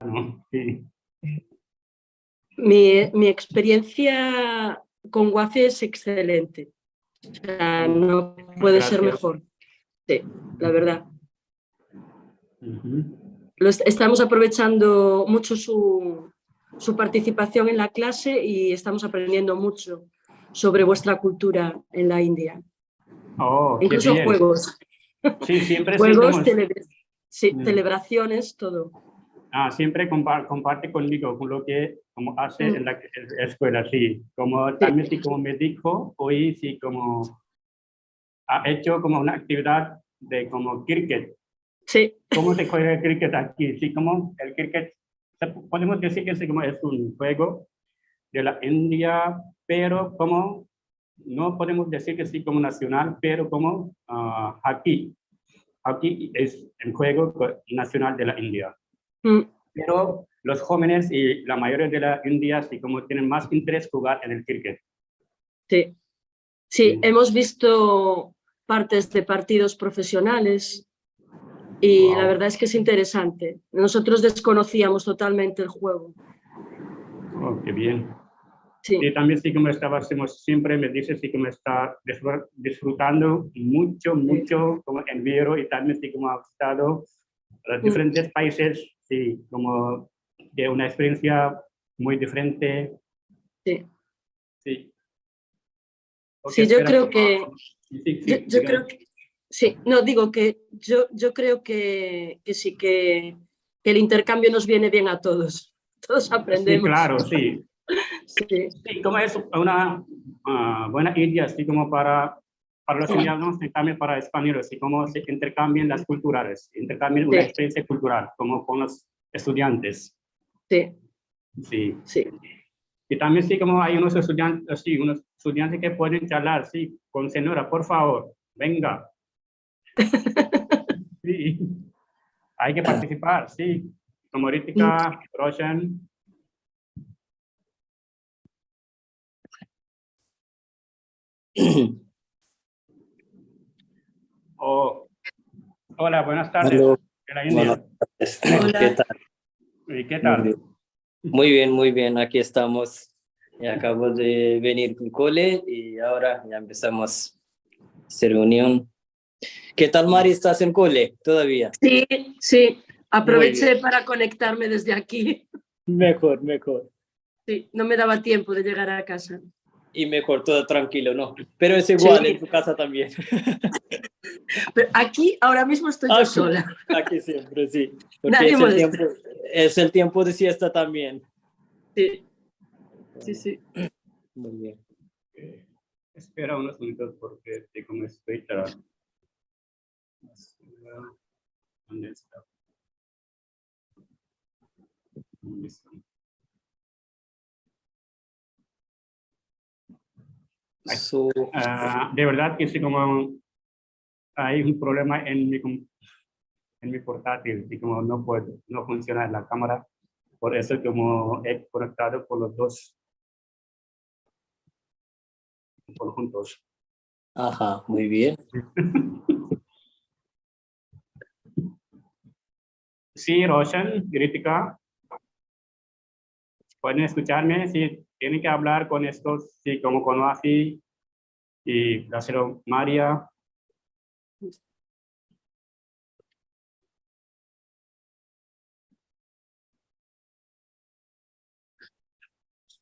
¿no? Sí. Mi experiencia con WAFE es excelente. O sea, no puede ser mejor. Sí, la verdad. Estamos aprovechando mucho su participación en la clase y estamos aprendiendo mucho sobre vuestra cultura en la India. Oh, incluso qué bien. juegos. Sí, siempre Juegos, sí, celebraciones, todo. Siempre comparte conmigo con lo que como hace en la escuela, sí. Como Sí. también sí, como me dijo, hoy sí como ha hecho como una actividad de como cricket. Sí. ¿Cómo se juega el cricket aquí? Sí, como el cricket, podemos decir que sí, como es un juego de la India, pero como no podemos decir que sí como nacional, pero como aquí es el juego nacional de la India. Pero los jóvenes y la mayoría de la India sí como tienen más interés jugar en el cricket. Sí, sí, hemos visto partes de partidos profesionales y la verdad es que es interesante. Nosotros desconocíamos totalmente el juego. Oh, qué bien. Sí. Y también sí como siempre me dice sí como está disfrutando mucho como en Vero y también sí como ha estado a diferentes países, sí, como de una experiencia muy diferente. Sí. Sí. Sí, yo creo que... Yo creo que... Sí, no, digo que yo creo que sí, que el intercambio nos viene bien a todos. Todos aprendemos. Sí, claro, sí. Sí. Sí, como es una buena idea, así como para los indianos y también para españoles, así como se intercambian las culturales, intercambian una experiencia cultural, como con los estudiantes. Sí. Sí. Sí. Y también sí, como hay unos estudiantes que pueden charlar, sí, con señora, por favor, venga. Sí, hay que participar, sí. Como Ritika, Roshan. Oh, hola, buenas tardes. Hola. De la India. Buenas tardes. Hola. ¿Qué tal? ¿Y qué tal? Muy bien, aquí estamos. Ya acabo de venir del cole y ahora ya empezamos esta reunión. ¿Qué tal, Mari? ¿Estás en cole todavía? Sí, sí. Aproveché bien. para conectarme desde aquí. Mejor. Sí, no me daba tiempo de llegar a casa. Y mejor, todo tranquilo, ¿no? Pero es igual, sí. En tu casa también. Pero aquí ahora mismo estoy yo sola. Aquí siempre, sí. Porque Nadie es el tiempo de siesta también. Sí, sí, sí. Muy bien. Espera unos minutos porque te como estoy trabajando. ¿Dónde está? ¿Dónde está? De verdad que sí, como hay un problema en mi portátil y como no funciona la cámara, por eso como he conectado con los dos juntos. Ajá, muy bien. Sí, Roshan, Ritika, pueden escucharme, sí, tienen que hablar con estos, sí, como con Afi y la señora María.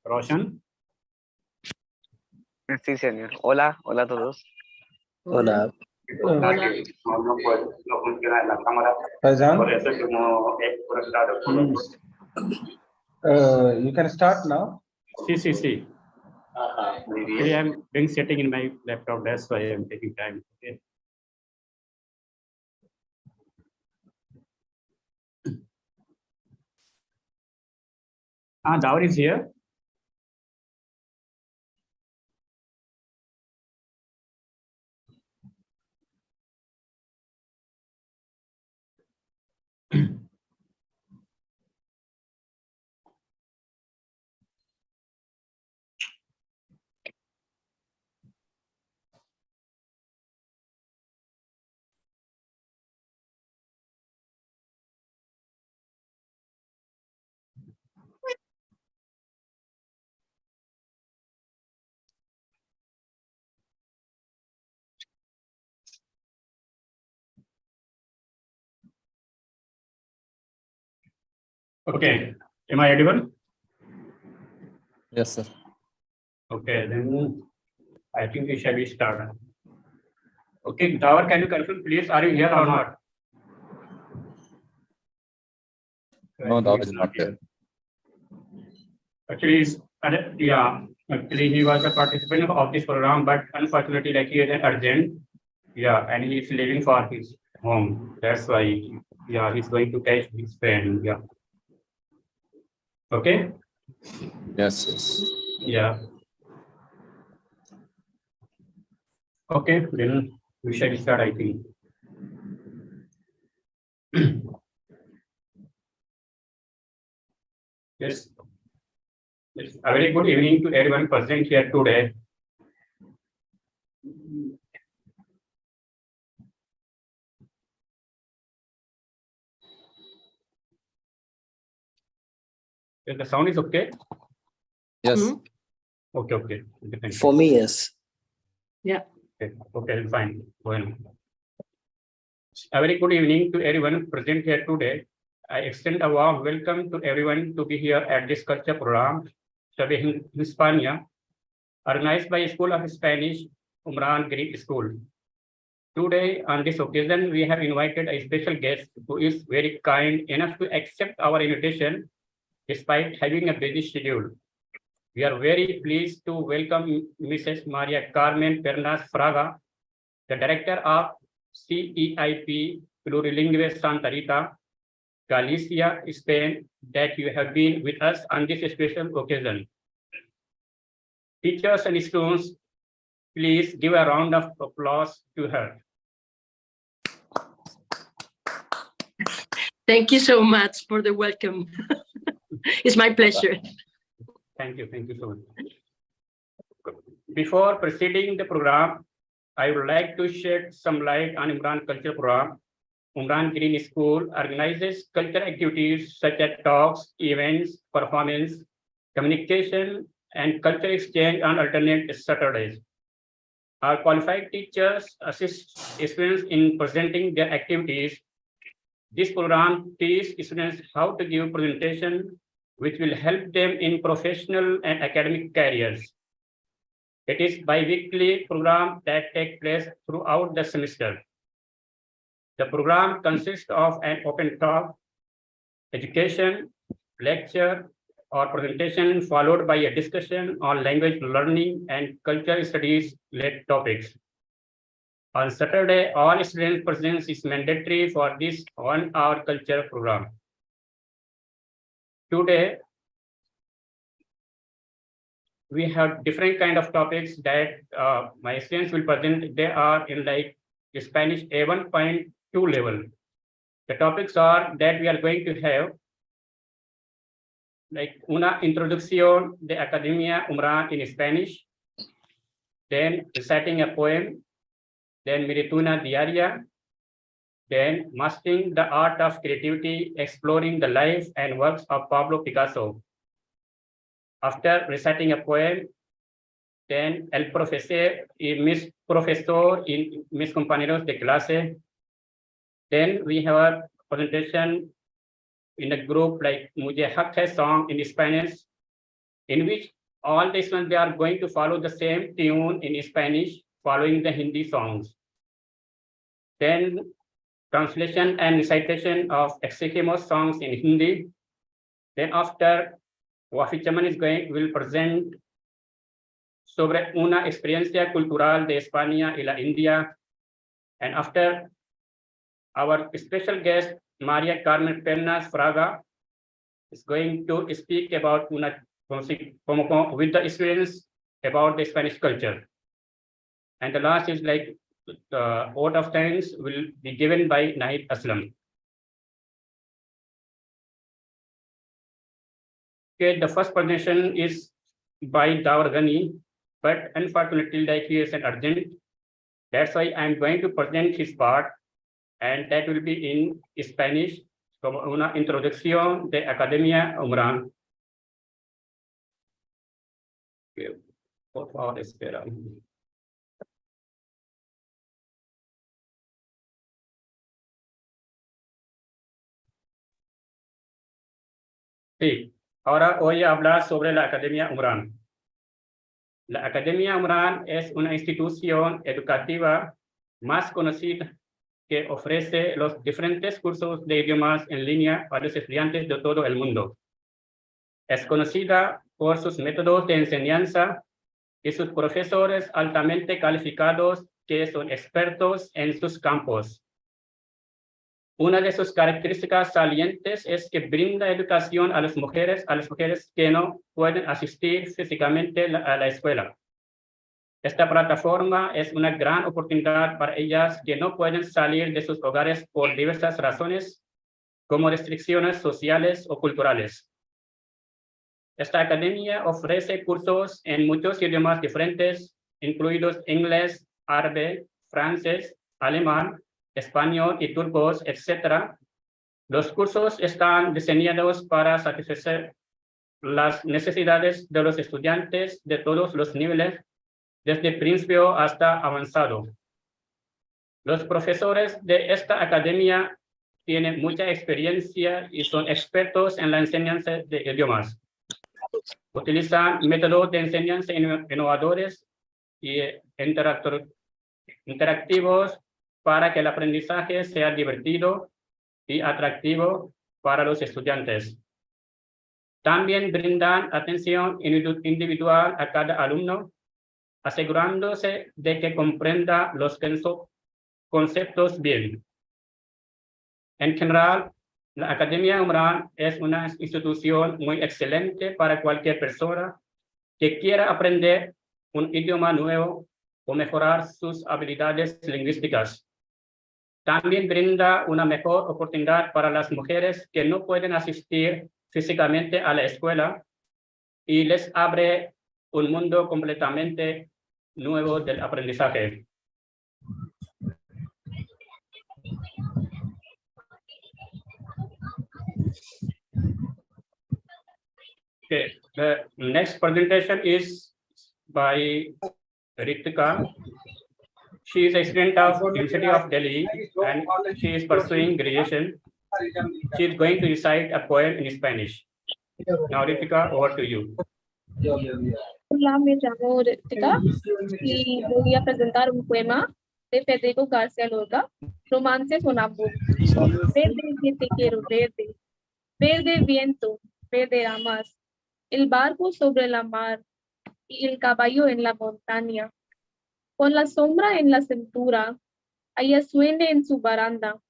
Roshan. Sí, señor. Hola a todos. Hola. Hola. No funciona la cámara. Por eso como he conectado con los dos. You can start now. Sí. Actually, I'm doing setting in my laptop, that's why I'm taking time. Okay. Daur is here. Okay, am I audible? Yes, sir. Okay, then I think we shall start. Okay, Dawar, can you confirm, please? Are you here or not? No, Dawar is not there. Actually, yeah, actually he was a participant of this program, but unfortunately, like he is an urgent. Yeah, and he is leaving for his home. That's why, yeah, he's going to catch his friend. Yeah. Okay. Yes, yes. Yeah. Okay, then we shall start, I think. Yes. Yes. A very good evening to everyone present here today. Yes, the sound is okay? Yes. Okay, okay. Okay, thank you. For me, yes. Yeah. Okay, fine. Well, a very good evening to everyone present here today. I extend a warm welcome to everyone to be here at this culture program, Shab-e-Hindspaña, organized by School of Spanish, Umran Green School. Today, on this occasion, we have invited a special guest who is very kind enough to accept our invitation despite having a busy schedule. We are very pleased to welcome Mrs. Maria Carmen Pernas Fraga, the Director of CEIP Plurilingual Santa Rita, Galicia, Spain, that you have been with us on this special occasion. Teachers and students, please give a round of applause to her. Thank you so much for the welcome. It's my pleasure. Thank you so much. Before proceeding the program, I would like to shed some light on Umran Culture Program. Umran Green School organizes cultural activities such as talks, events, performance, communication, and cultural exchange on alternate Saturdays. Our qualified teachers assist students in presenting their activities. This program teaches students how to give presentation, which will help them in professional and academic careers. It is bi-weekly program that takes place throughout the semester. The program consists of an open talk, education, lecture, or presentation followed by a discussion on language learning and cultural studies-led topics. On Saturday, all student presence is mandatory for this 1-hour culture program. Today, we have different kind of topics that my students will present. They are in like Spanish A1.2 level. The topics are that we are going to have like una introducción de Academia Umran in Spanish, then reciting a poem, then Mirituna Diaria, then mastering the art of creativity, exploring the life and works of Pablo Picasso. After reciting a poem, then el profesor y mis profesor y mis compañeros de clase. Then we have a presentation in a group like Mujhe Hak Hai song in Spanish, in which all the students they are going to follow the same tune in Spanish, following the Hindi songs. Then translation and recitation of Eskimo songs in Hindi. Then after, Wafi Chaman will present sobre una experiencia cultural de España y la India. And after, our special guest, Maria Carmen Pernas Fraga, is going to speak about with the students about the Spanish culture. And the last is like the vote of thanks will be given by Nahid Aslam. Okay, the first presentation is by Dawar Ghani, but unfortunately, like he is an urgent. That's why I'm going to present his part, and that will be in Spanish, como una introducción de Academia Umran. Por favor, espera. Sí, ahora voy a hablar sobre la Academia Umran. La Academia Umran es una institución educativa más conocida que ofrece los diferentes cursos de idiomas en línea a los estudiantes de todo el mundo. Es conocida por sus métodos de enseñanza y sus profesores altamente calificados que son expertos en sus campos. Una de sus características salientes es que brinda educación a las mujeres que no pueden asistir físicamente a la escuela. Esta plataforma es una gran oportunidad para ellas que no pueden salir de sus hogares por diversas razones, como restricciones sociales o culturales. Esta academia ofrece cursos en muchos idiomas diferentes, incluidos inglés, árabe, francés, alemán, español y turcos, etc. Los cursos están diseñados para satisfacer las necesidades de los estudiantes de todos los niveles, desde principio hasta avanzado. Los profesores de esta academia tienen mucha experiencia y son expertos en la enseñanza de idiomas. Utilizan métodos de enseñanza innovadores y interactivos para que el aprendizaje sea divertido y atractivo para los estudiantes. También brindan atención individual a cada alumno, asegurándose de que comprenda los conceptos bien. En general, la Academia Umran es una institución muy excelente para cualquier persona que quiera aprender un idioma nuevo o mejorar sus habilidades lingüísticas. También brinda una mejor oportunidad para las mujeres que no pueden asistir físicamente a la escuela y les abre un mundo completamente nuevo del aprendizaje. Okay, the next presentation is by Ritika. She is a student of University of Delhi and she is pursuing graduation. She is going to recite a poem in Spanish. Now, Ritika, over to you. Hola, me llamo Ritika y voy a presentar un poema de Federico García Lorca, Romance Sonámbulo. Verde que te quiero, verde, verde viento, verde ramas, el barco sobre la mar y el caballo en la montaña. Con la sombra en la cintura, ella suene en su baranda.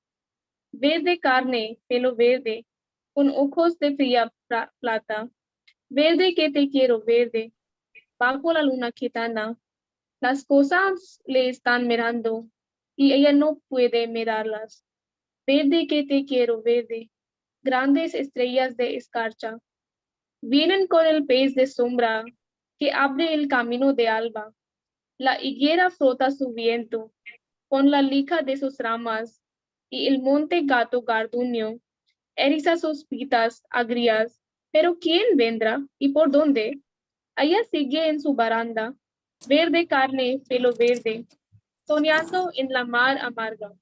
Verde carne, pelo verde, con ojos de fría plata. Verde que te quiero, verde, bajo la luna gitana. Las cosas le están mirando y ella no puede mirarlas. Verde que te quiero, verde, grandes estrellas de escarcha. Vienen con el pez de sombra que abre el camino de alba. La higuera frota su viento con la lica de sus ramas y el monte gato garduño eriza sus pitas agrias. Pero ¿quién vendrá y por dónde? Ella sigue en su baranda, verde carne, pelo verde, soñando en la mar amarga.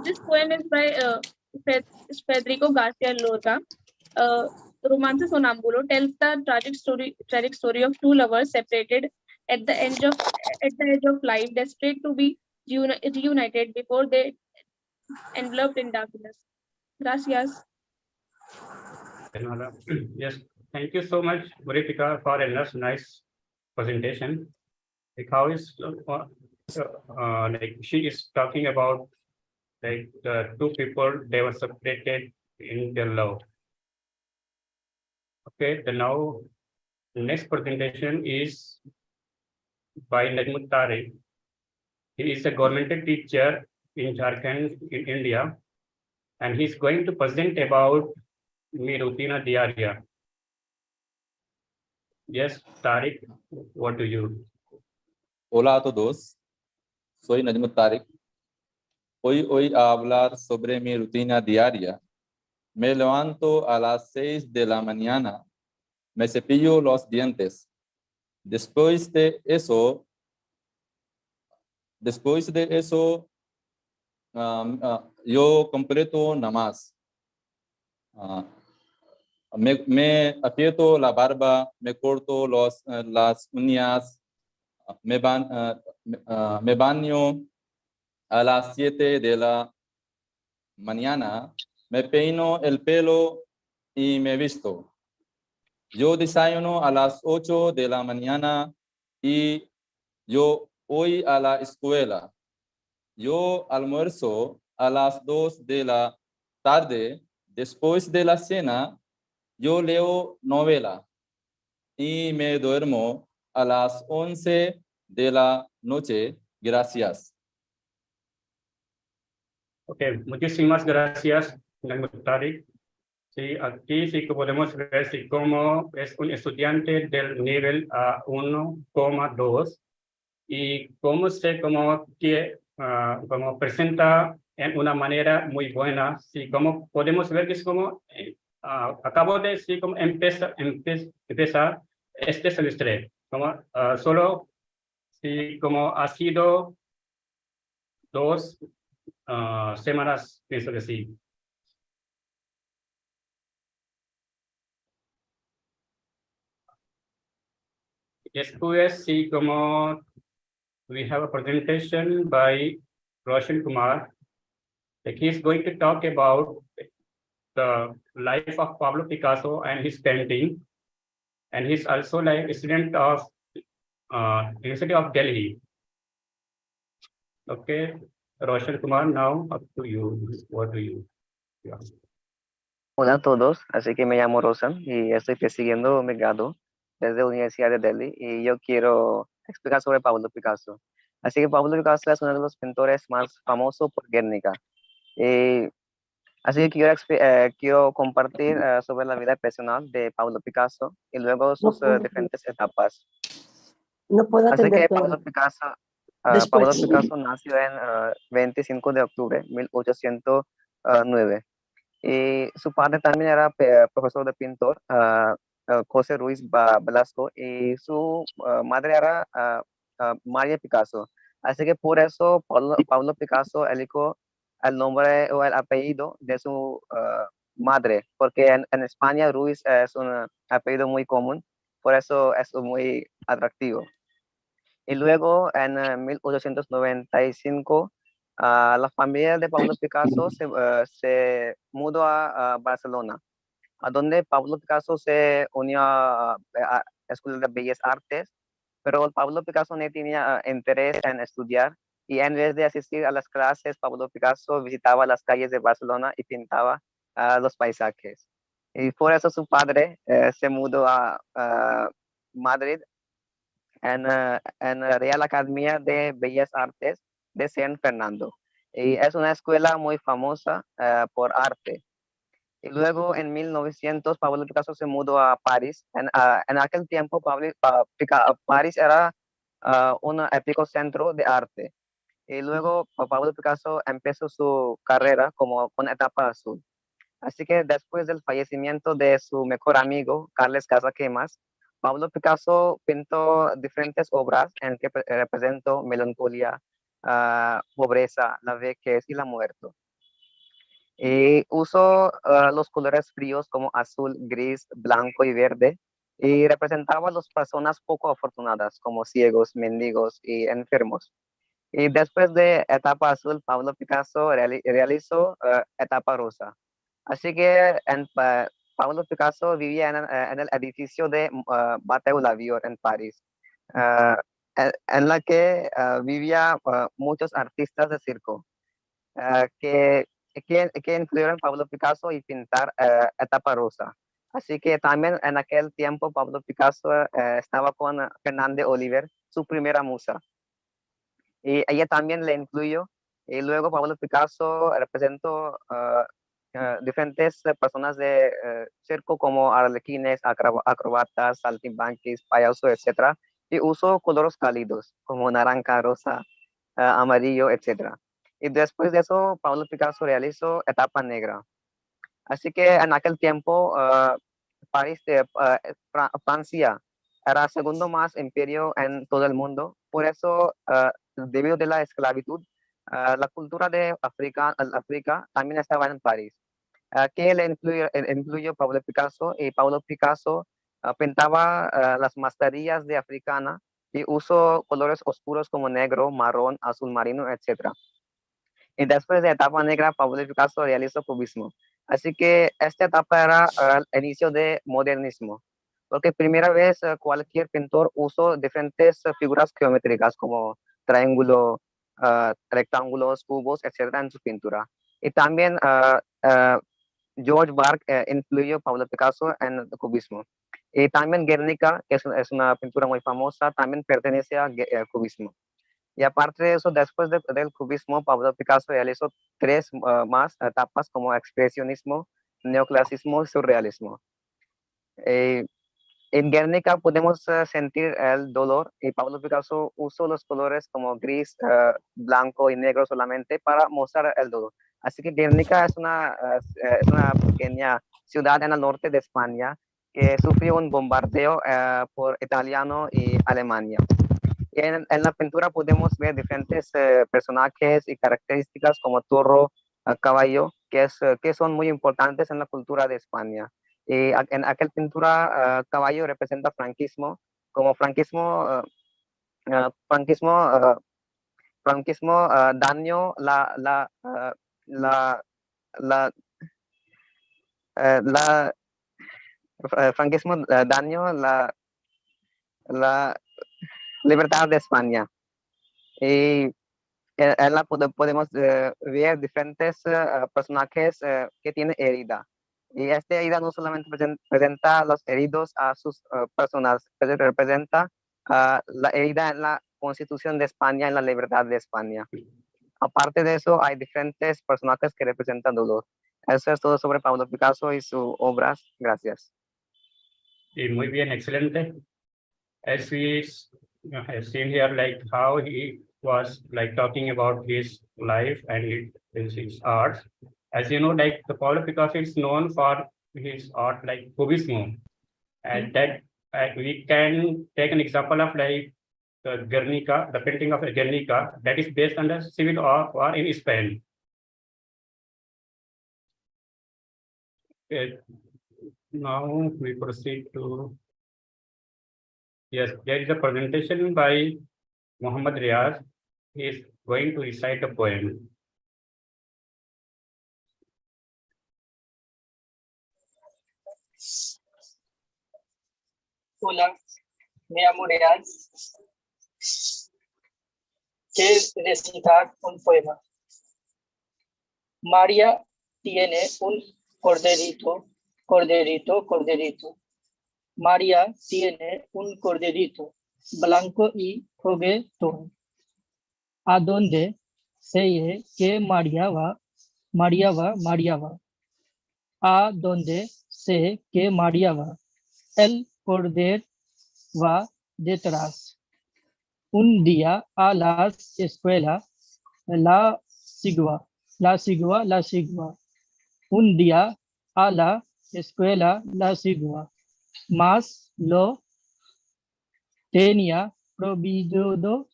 This poem is by Federico García Lorca. Romance Sonambulo tells the tragic story of two lovers separated at the edge of life, desperate to be reunited before they enveloped in darkness. Gracias. Yes, thank you so much, Ritika, for a nice presentation. Like how is like she is talking about like the two people, they were separated in their love. Okay, now the next presentation is by Najmut Tariq. He is a government teacher in Jharkhand in India, and he's going to present about mi rutina diaria. Yes, Tariq, what do you? Hola a todos, soy Najmut Tariq. Hoy voy a hablar sobre mi rutina diaria. Me levanto a las 6 de la mañana, me cepillo los dientes. Después de eso, yo completo namaz. Me aprieto la barba, me corto las uñas, me baño a las 7 de la mañana, me peino el pelo y me visto. Yo desayuno a las 8 de la mañana y yo voy a la escuela. Yo almuerzo a las 2 de la tarde. Después de la cena, yo leo novela y me duermo a las 11 de la noche. Gracias. Ok, muchísimas gracias, Tarik. Sí, aquí sí que podemos ver sí, cómo es un estudiante del nivel 1,2 y cómo cómo presenta en una manera muy buena. Sí, como podemos ver que es como acabo de sí, como empezar este semestre, como solo sí, como ha sido 2 semanas, pienso que sí. Después, sí, como we have a presentation by Roshan Kumar. Like he's going to talk about the life of Pablo Picasso and his painting. And he's also like a student of University of Delhi. Okay, Roshan Kumar, now up to you. What do you? Yeah. Hola a todos, así que me llamo Rosan y estoy persiguiendo mi grado desde la Universidad de Delhi y yo quiero explicar sobre Pablo Picasso. Así que Pablo Picasso es uno de los pintores más famosos por Guernica. Así que quiero compartir sobre la vida personal de Pablo Picasso y luego sus diferentes etapas. No puedo Así que atenderte Pablo Picasso, después. Pablo Picasso nació en 25 de octubre de 1809. Y su padre también era profesor de pintor, José Ruiz Velasco, y su madre era María Picasso. Así que por eso Pablo Picasso eligió el nombre o el apellido de su madre, porque en España Ruiz es un apellido muy común, por eso es muy atractivo. Y luego en 1895 la familia de Pablo Picasso se mudó a Barcelona, a donde Pablo Picasso se unió a la Escuela de Bellas Artes, pero Pablo Picasso no tenía interés en estudiar y en vez de asistir a las clases, Pablo Picasso visitaba las calles de Barcelona y pintaba los paisajes. Y por eso su padre se mudó a Madrid en la Real Academia de Bellas Artes de San Fernando. Y es una escuela muy famosa por arte. Y luego en 1900 Pablo Picasso se mudó a París. En aquel tiempo París era un epicentro de arte. Y luego Pablo Picasso empezó su carrera como con etapa azul. Así que después del fallecimiento de su mejor amigo, Carles Casaquemas, Pablo Picasso pintó diferentes obras en que representó melancolía, pobreza, la vejez y la muerte. Y usó los colores fríos como azul, gris, blanco y verde y representaba a las personas poco afortunadas como ciegos, mendigos y enfermos. Y después de etapa azul, Pablo Picasso realizó etapa rosa. Así que Pablo Picasso vivía en el edificio de Bateu Lavior en París, en la que vivía muchos artistas de circo que influyeron en Pablo Picasso y pintar etapa rosa. Así que también en aquel tiempo Pablo Picasso estaba con Fernande Oliver, su primera musa. Y ella también le influyó. Y luego Pablo Picasso representó diferentes personas de circo como arlequines, acrobatas, saltimbanquis, payasos, etc. Y usó colores cálidos como naranja, rosa, amarillo, etc. Y después de eso, Pablo Picasso realizó etapa negra. Así que en aquel tiempo, Francia era el segundo más imperio en todo el mundo. Por eso, debido a la esclavitud, la cultura de África también estaba en París. que le influyó Pablo Picasso, y Pablo Picasso pintaba las mascarillas de africana y usó colores oscuros como negro, marrón, azul marino, etc. Y después de la etapa negra, Pablo Picasso realizó cubismo. Así que esta etapa era el inicio de modernismo, porque primera vez cualquier pintor usó diferentes figuras geométricas como triángulo, rectángulos, cubos, etc. en su pintura. Y también George Bark influyó a Pablo Picasso en el cubismo. Y también Guernica, que es una pintura muy famosa, también pertenece al cubismo. Y aparte de eso, después del cubismo, Pablo Picasso realizó tres más etapas como expresionismo, neoclasismo y surrealismo. En Guernica podemos sentir el dolor, y Pablo Picasso usó los colores como gris, blanco y negro solamente para mostrar el dolor. Así que Guernica es una pequeña ciudad en el norte de España que sufrió un bombardeo por italiano y Alemania. Y en la pintura podemos ver diferentes personajes y características como toro, caballo, que son muy importantes en la cultura de España. Y en aquella pintura, caballo representa franquismo, como franquismo daño franquismo daño la libertad de España. Y en la podemos ver diferentes personajes que tienen herida. Y esta herida no solamente presenta a los heridos a sus personas, pero representa la herida en la Constitución de España, en la libertad de España. Aparte de eso, hay diferentes personajes que representan dolor. Eso es todo sobre Pablo Picasso y sus obras. Gracias. Y muy bien, excelente. As we have seen here, like how he was like talking about his life and his art. As you know, like the Pablo Picasso is known for his art like Cubismo, and that we can take an example of like Guernica, the painting of Guernica, that is based on the civil war in Spain. Now we proceed to, yes, there is a presentation by Muhammad Riaz. He is going to recite a poem. Hola, me llamo Riaz. Quiero recitar un poema. María tiene un corderito, corderito, corderito. María tiene un corderito blanco y juguetón. ¿A dónde sé que María va? María va, María va. ¿A dónde sé que María va? El cordero va detrás. Un día a la escuela la sigua. Un día a la escuela la sigua. Mas lo tenía prohibido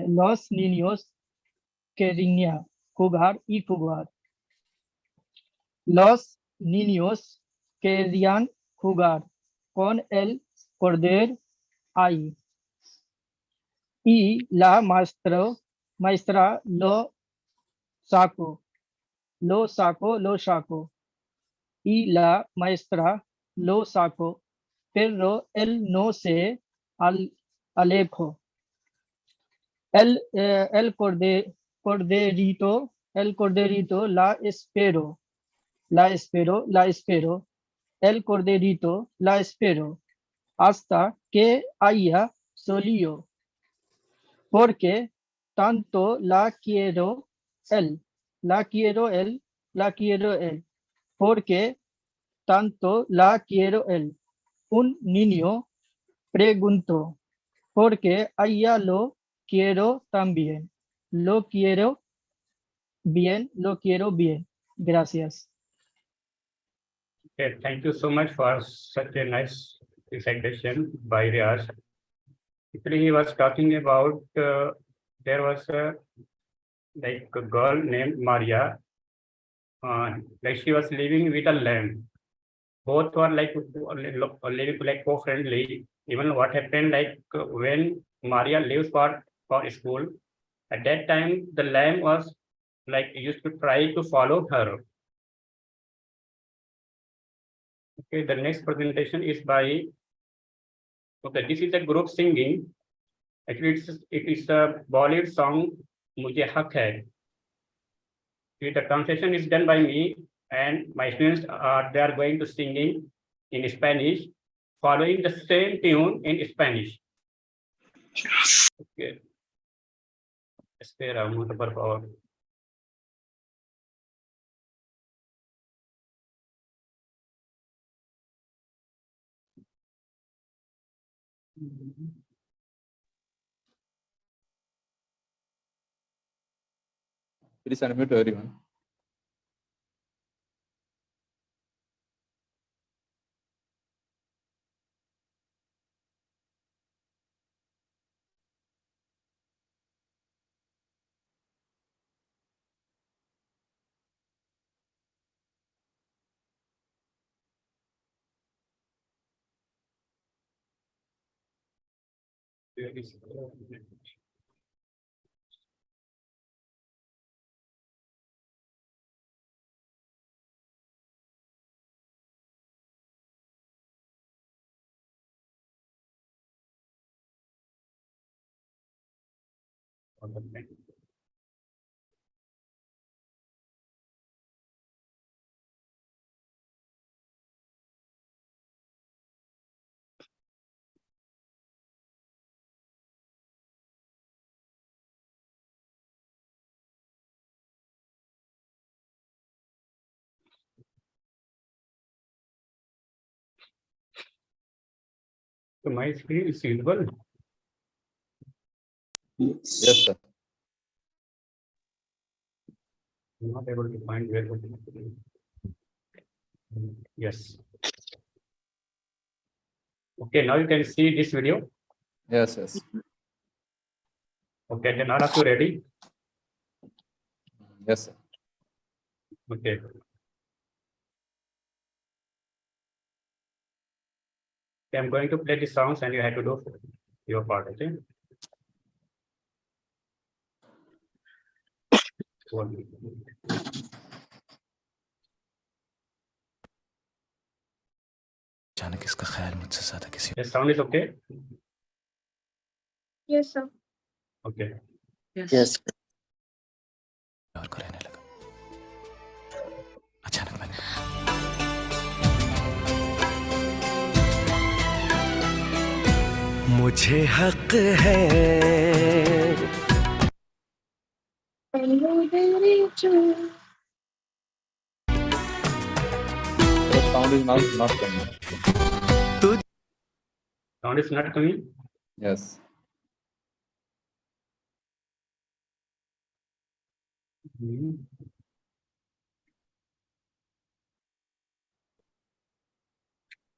los niños querían jugar y jugar. Los niños querían jugar con el cordero ahí. Y la maestra lo sacó. Y la maestra lo sacó, pero él no se alejó. El corderito la esperó. El corderito la esperó hasta que haya salido, porque tanto la quiero él, porque tanto la quiero él. Un niño preguntó, porque ella lo quiero también. Lo quiero bien. Gracias. Okay, thank you so much for such a nice recitation by Riaz. Actually, he was talking about there was a like a girl named Maria, like she was living with a lamb. Both were like living like co-friendly. Even what happened, like when Maria leaves for school, at that time the lamb was like used to try to follow her. Okay, the next presentation is by. Okay, this is a group singing. Actually, it is a Bollywood song, Mujhe Hak Hai. The translation is done by me, and my students they are going to singing in Spanish, following the same tune in Spanish. Okay. Espera, por favor. Please unmute everyone. So my screen is visible. Yes, sir. I'm not able to find where. Yes. Okay, now you can see this video. Yes, yes. Okay, then all of you ready? Yes, sir. Okay. Okay, I'm going to play the songs and you have to do your part, okay? The sound is okay? Yes, sir. Okay. Yes. मुझे हक है The sound is not coming. Sound is not coming? Yes.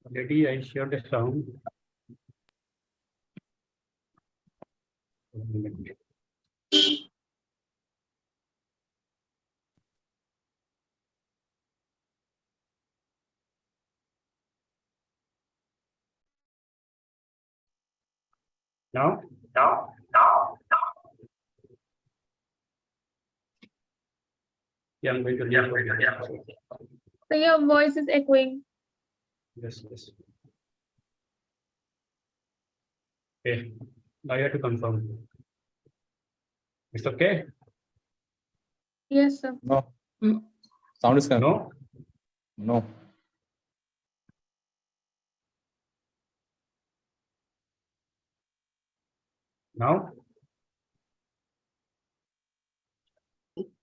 Already I shared the sound. Now? Yeah, I'm going to So your voice is echoing. Yes. Okay. Now you have to confirm. It's okay? Yes, sir. No. Sound is coming. No? No. Now?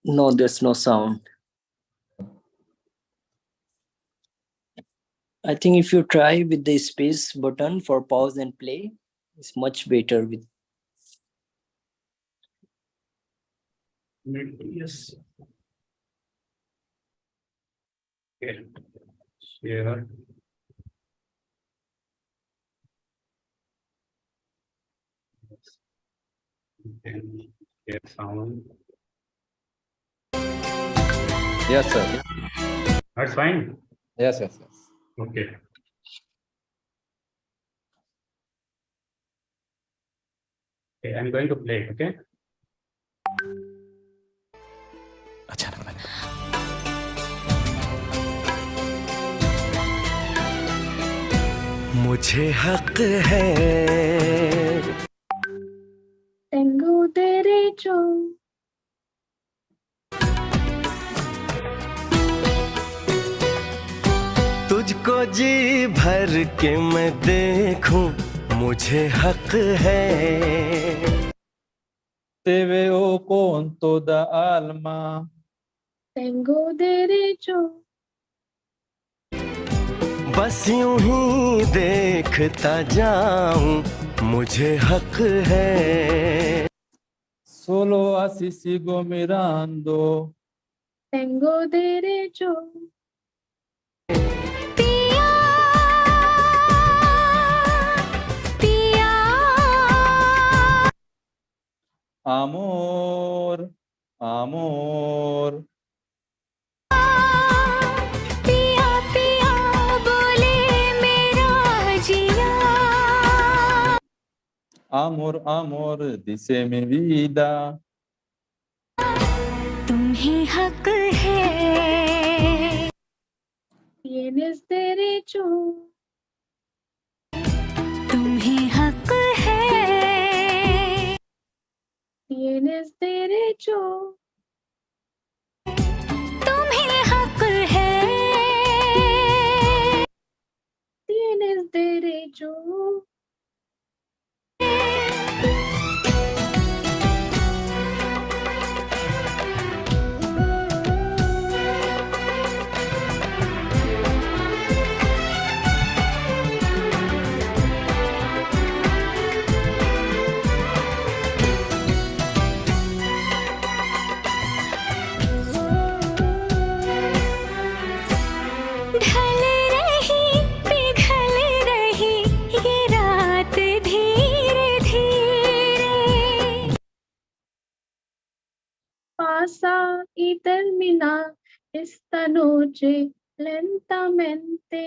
No, there's no sound. I think if you try with the space button for pause and play, it's much better with. Yes. Okay. Share. Then share sound. Yes, sir. That's fine. Yes, yes, yes. Okay. Okay, I'm going to play, okay? मुझे हक है Tengo derecho. तुझको जी भर के मैं देखूं, मुझे हक है Te veo con toda alma. Tengo derecho. बस यूं ही देखता जाऊं, मुझे हक है Solo así sigo mirando. Tengo derecho. Amor, amor. पिया पिया बोले मेरा जिया Amor, amor, dice mi vida. तुम्हें हक है Tienes derecho. तुम्हें हक है Tienes derecho. तुम्हें हक है Tienes derecho. ढल रही पिघल रही ये रात धीरे धीरे Pasa y termina esta noche lentamente.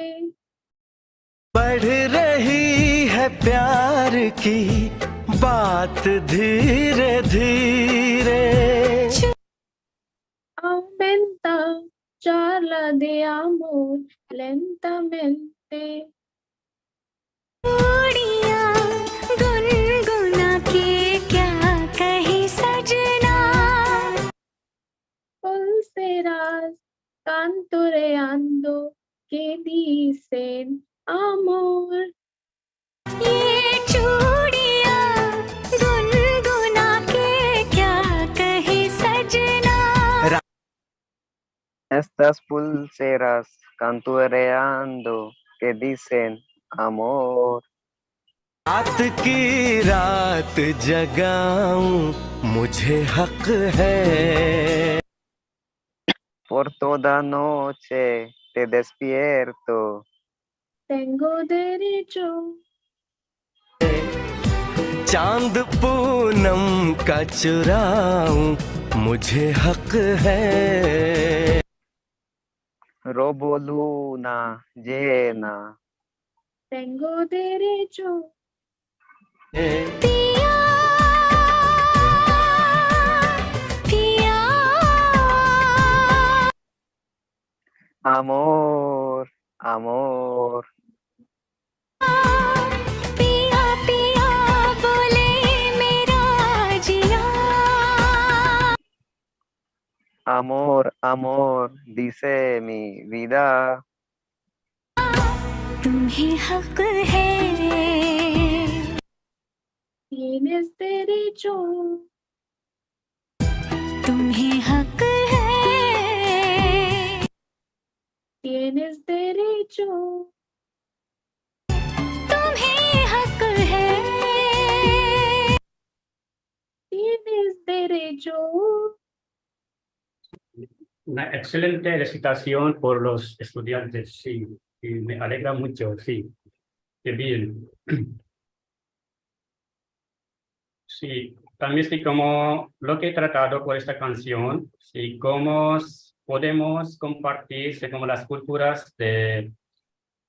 बढ़ रही है प्यार की बात धीरे धीरे Aumenta charla de amor lentamente. चूड़ियां गुनगुना के क्या कही सजना Pulseras cantoreando que dicen amor. ये चूड़ियां गुनगुना के क्या कही सजना Estas pulseras canturreando que dicen amor. रात की रात जगाऊं, मुझे हक है Por toda noche te despierto. Tengo derecho. चांद पूनम का चुराऊं, मुझे हक है Robo luna llena. Tengo derecho. पिया पिया Amor, amor. पिया पिया बोले मेरा जिया Amor, amor, dice mi vida. तुम्हें हक है Tienes derecho. तुम्हें हक है Tienes derecho. तुम्हें हक है Tienes derecho. Una excelente recitación por los estudiantes, sí. Y me alegra mucho, sí. Qué bien. Sí, también sí como lo que he tratado por esta canción, sí, cómo podemos compartir como las culturas de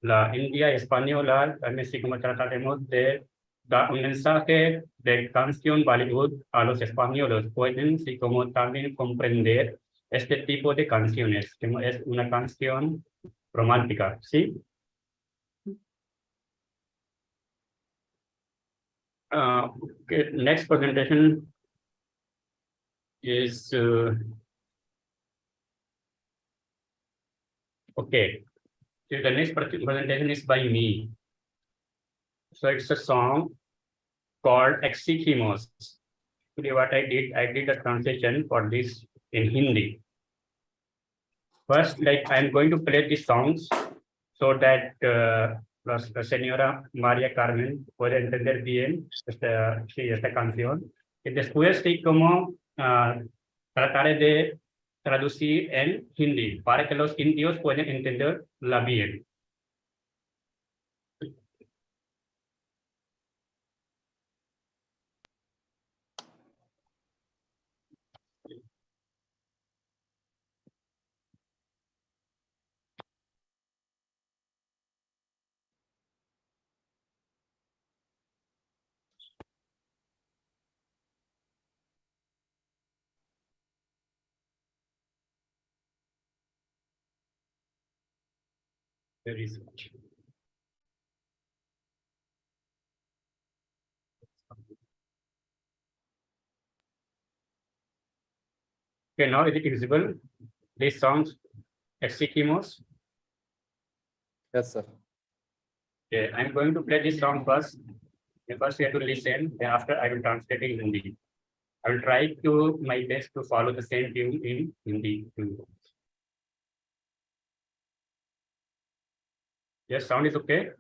la India española, también sí como trataremos de dar un mensaje de canción Bollywood a los españoles, pueden sí como también comprender este tipo de canciones, que es una canción romántica, ¿sí? Okay, next presentation is okay. So the next presentation is by me. So it's a song called Exigimos. Today what I did a translation for this in Hindi. First, I'm going to play these songs so that la señora María Carmen puede entender bien esta canción. Y después como trataré de traducir en Hindi para que los indios puedan entenderla bien. Very much. Okay, now is it visible? These songs, Exigimos. Yes, sir. Okay, I'm going to play this song first. First, you have to listen. Then after, I will translate it in Hindi. I will try to my best to follow the same tune in Hindi too. Yes, sound is okay.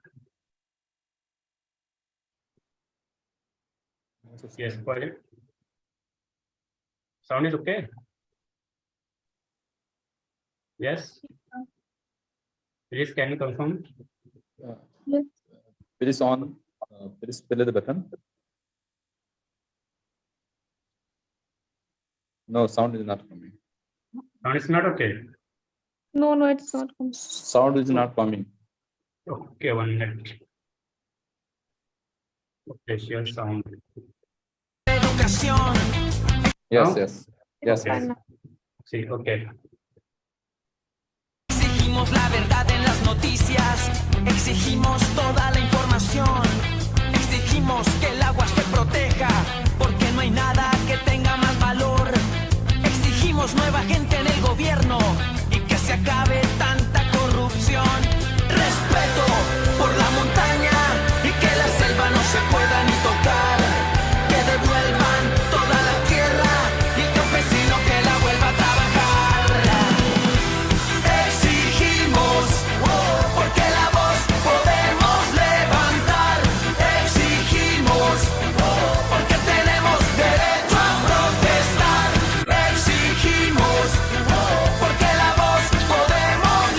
Yes, go ahead. Sound is okay. Yes. Please, can you confirm? Yes. Please on. Please play the button. No, sound is not coming. Sound is not okay. No, it's not coming. Sound is not coming. Okay, 1 minute. Okay, share sound. Yes, No? yes. Yes, Okay. yes. Sí, okay. Exigimos la verdad en las noticias, exigimos toda la información, exigimos que el agua se proteja, porque no hay nada que tenga más valor. Exigimos nueva gente en el gobierno y que se acabe tanta corrupción. Respeto por la montaña y que la selva no se pueda ni tocar, que devuelvan toda la tierra y el campesino que la vuelva a trabajar. Exigimos, porque la voz podemos levantar. Exigimos, porque tenemos derecho a protestar. Exigimos, porque la voz podemos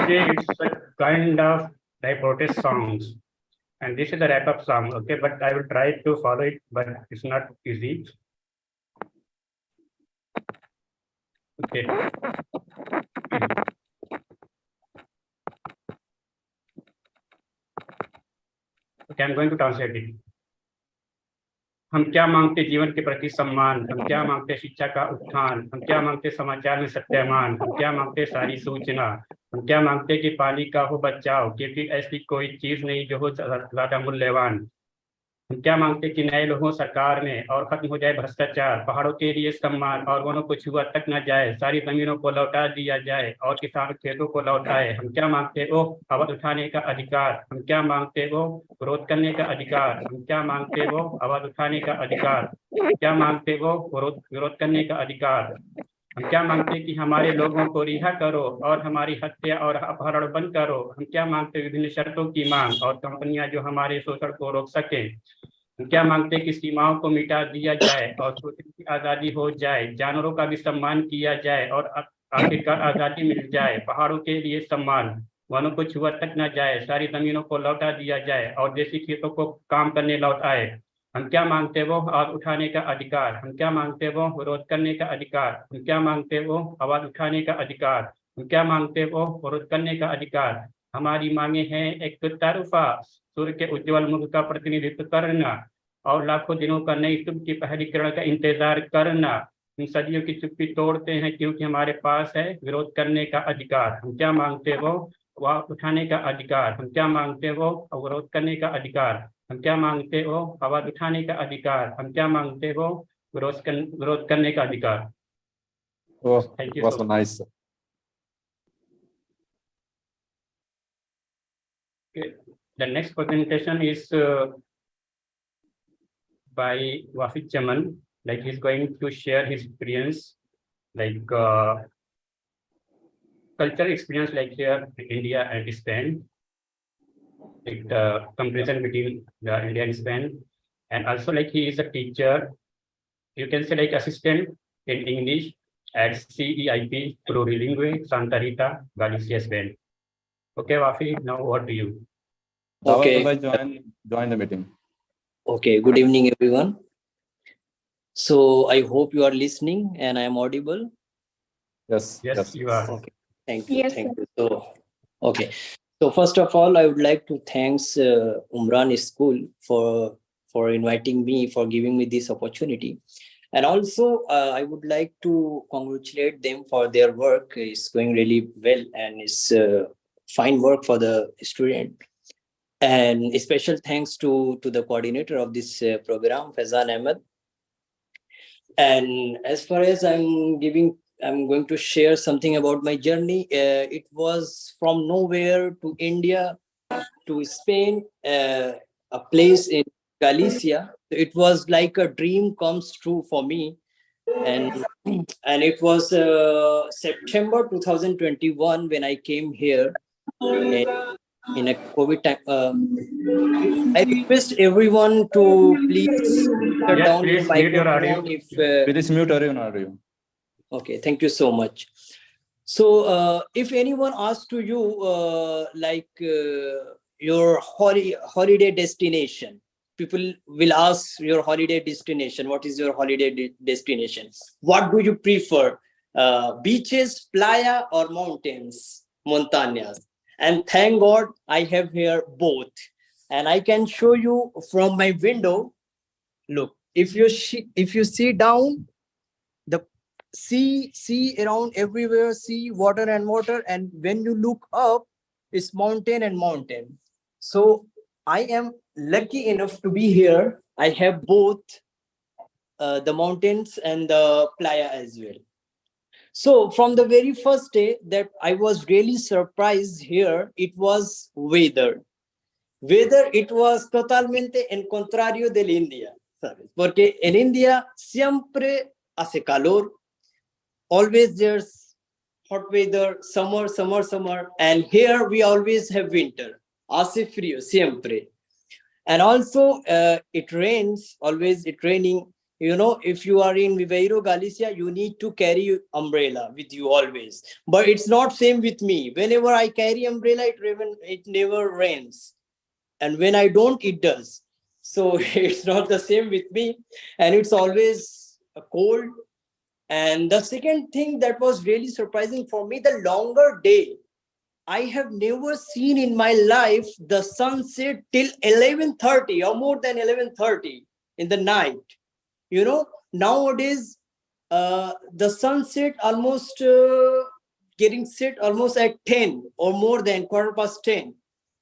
say it's a kind of like protest songs. And this is the wrap-up song, okay? But I will try to follow it, but it's not easy. Okay. Okay, I'm going to translate it. हम क्या मांगते जीवन के प्रति सम्मान, हम क्या मांगते शिक्षा का उत्थान, हम क्या मांगते समाचार में सत्यामान, हम क्या मांगते सारी सूचना, हम क्या मांगते कि पानी का हो बचाव, क्योंकि ऐसी कोई चीज नहीं जो हो ज्यादा मूल्यवान। हम क्या मांगते कि नए लोगों सरकार में और खत्म हो जाए भ्रष्टाचार, पहाड़ों के लिए सम्मान और वनों को छुआ तक न जाए, सारी जमीनों को लौटा दिया जाए और किसान खेतों को लौटाए। हम क्या मांगते वो आवाज उठाने का अधिकार, हम क्या मांगते वो विरोध करने का अधिकार, हम क्या मांगते वो आवाज उठाने का अधिकार, क्या मांगते वो विरोध करने का अधिकार। हम क्या मांगते कि हमारे लोगों को रिहा करो और हमारी हत्या और अपहरण बंद करो। हम क्या मांगते विभिन्न शर्तों की मांग और कंपनियां जो हमारे शोषण को रोक सके। हम क्या मांगते कि सीमाओं को मिटा दिया जाए और शोषण की आज़ादी हो जाए, जानवरों का भी सम्मान किया जाए और आखिरकार आज़ादी मिल जाए। पहाड़ों के लिए सम्मान, वनों को छुआ तक न जाए, सारी जमीनों को लौटा दिया जाए और देसी खेतों को काम करने लौट आए। हम क्या मांगते वो आवाज उठाने का अधिकार, हम क्या मांगते वो विरोध करने का अधिकार, हम क्या मांगते वो आवाज उठाने का अधिकार, हम क्या मांगते वो विरोध करने का अधिकार। हमारी मांगे हैं एक तरफा सूर्य के उज्जवल मुख का प्रतिनिधित्व करना और लाखों दिनों का नई सुबह की पहली किरण का इंतजार करना। हम सदियों की चुप्पी तोड़ते हैं क्योंकि हमारे पास है विरोध करने का अधिकार। हम क्या मांगते वो आवाज उठाने का अधिकार, हम क्या मांगते वो विरोध करने का अधिकार, हम क्या मांगते हो आवाज उठाने का अधिकार, हम क्या मांगते हो विरोध करने का अधिकार। Thank you was so much. nice. Okay. The next presentation is by Wafid Chaman. Like he's going to share his experience, like cultural experience, like here in India and Spain. Like the comparison between the India and Spain, and also like he is a teacher, you can say like assistant in English at CEIP Plurilingue Santa Rita, Galicia, Spain. Okay, Wafi, now what do you? Okay. Join the meeting. Okay, good evening, everyone. So I hope you are listening and I am audible. Yes, you are. Okay, thank you. Yes, Thank you. So, okay. So first of all, I would like to thank Umran School for inviting me, for giving me this opportunity. And also, I would like to congratulate them for their work. It's going really well and it's fine work for the student. And a special thanks to the coordinator of this program, Faizan Ahmed. And as far as I'm going to share something about my journey. It was from nowhere to India, to Spain, a place in Galicia. It was like a dream comes true for me. And it was September 2021 when I came here in a COVID time. I request everyone to please shut down your microphone. Please mute your audio. Okay, thank you so much. So if anyone asks to you your holiday destination, people will ask your holiday destination. What is your holiday destination? What do you prefer? Beaches, playa, or mountains, montañas? And thank God I have here both. And I can show you from my window. Look, if you see down, the sea around everywhere, sea, water and water. And when you look up, it's mountain and mountain. So I am lucky enough to be here. I have both the mountains and the playa as well. So from the very first day that I was really surprised here, it was weather. Weather, it was totalmente en contrario del India. ¿Sabes? Porque en India siempre hace calor. Always there's hot weather, summer. And here we always have winter. Hace frío, siempre. And also it rains, always it raining. You know, if you are in Viveiro, Galicia, you need to carry umbrella with you always. But it's not same with me. Whenever I carry umbrella, it never rains. And when I don't, it does. So it's not the same with me. And it's always cold. And the second thing that was really surprising for me, the longer day. I have never seen in my life the sunset till 11:30 or more than 11:30 in the night. You know, nowadays, the sunset almost getting set almost at 10 or more than 10:15.